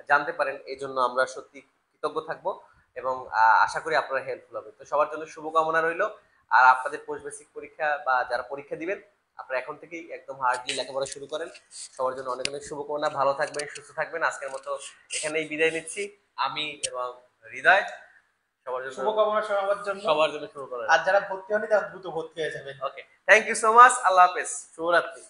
জানতে পারেন, এই জন্য আমরা সত্যি কৃতজ্ঞ থাকবো এবং আশা করি আপনারা হেল্পফুল হবে। তো সবার জন্য শুভকামনা রইলো। আর আপনাদের পোস্ট বেসিক পরীক্ষা বা যারা পরীক্ষা দিবেন, আপনারা এখন থেকেই একদম হার্ডলি লেখাপড়া শুরু করেন। সবার জন্য অনেক অনেক শুভকামনা। ভালো থাকবেন, সুস্থ থাকবেন। আজকের মতো এখানেই বিদায় নিচ্ছি, আমি এবং হৃদয়। সবার জন্য শুভকামনা সবার জন্য শুভকামনা। আর যারা ভর্তি হয়নি তারা দ্রুত ভর্তি হয়ে যাবে। ওকে, থ্যাংক ইউ সো মাচ। আল্লাহ হাফেজ, শুভরাত্রি।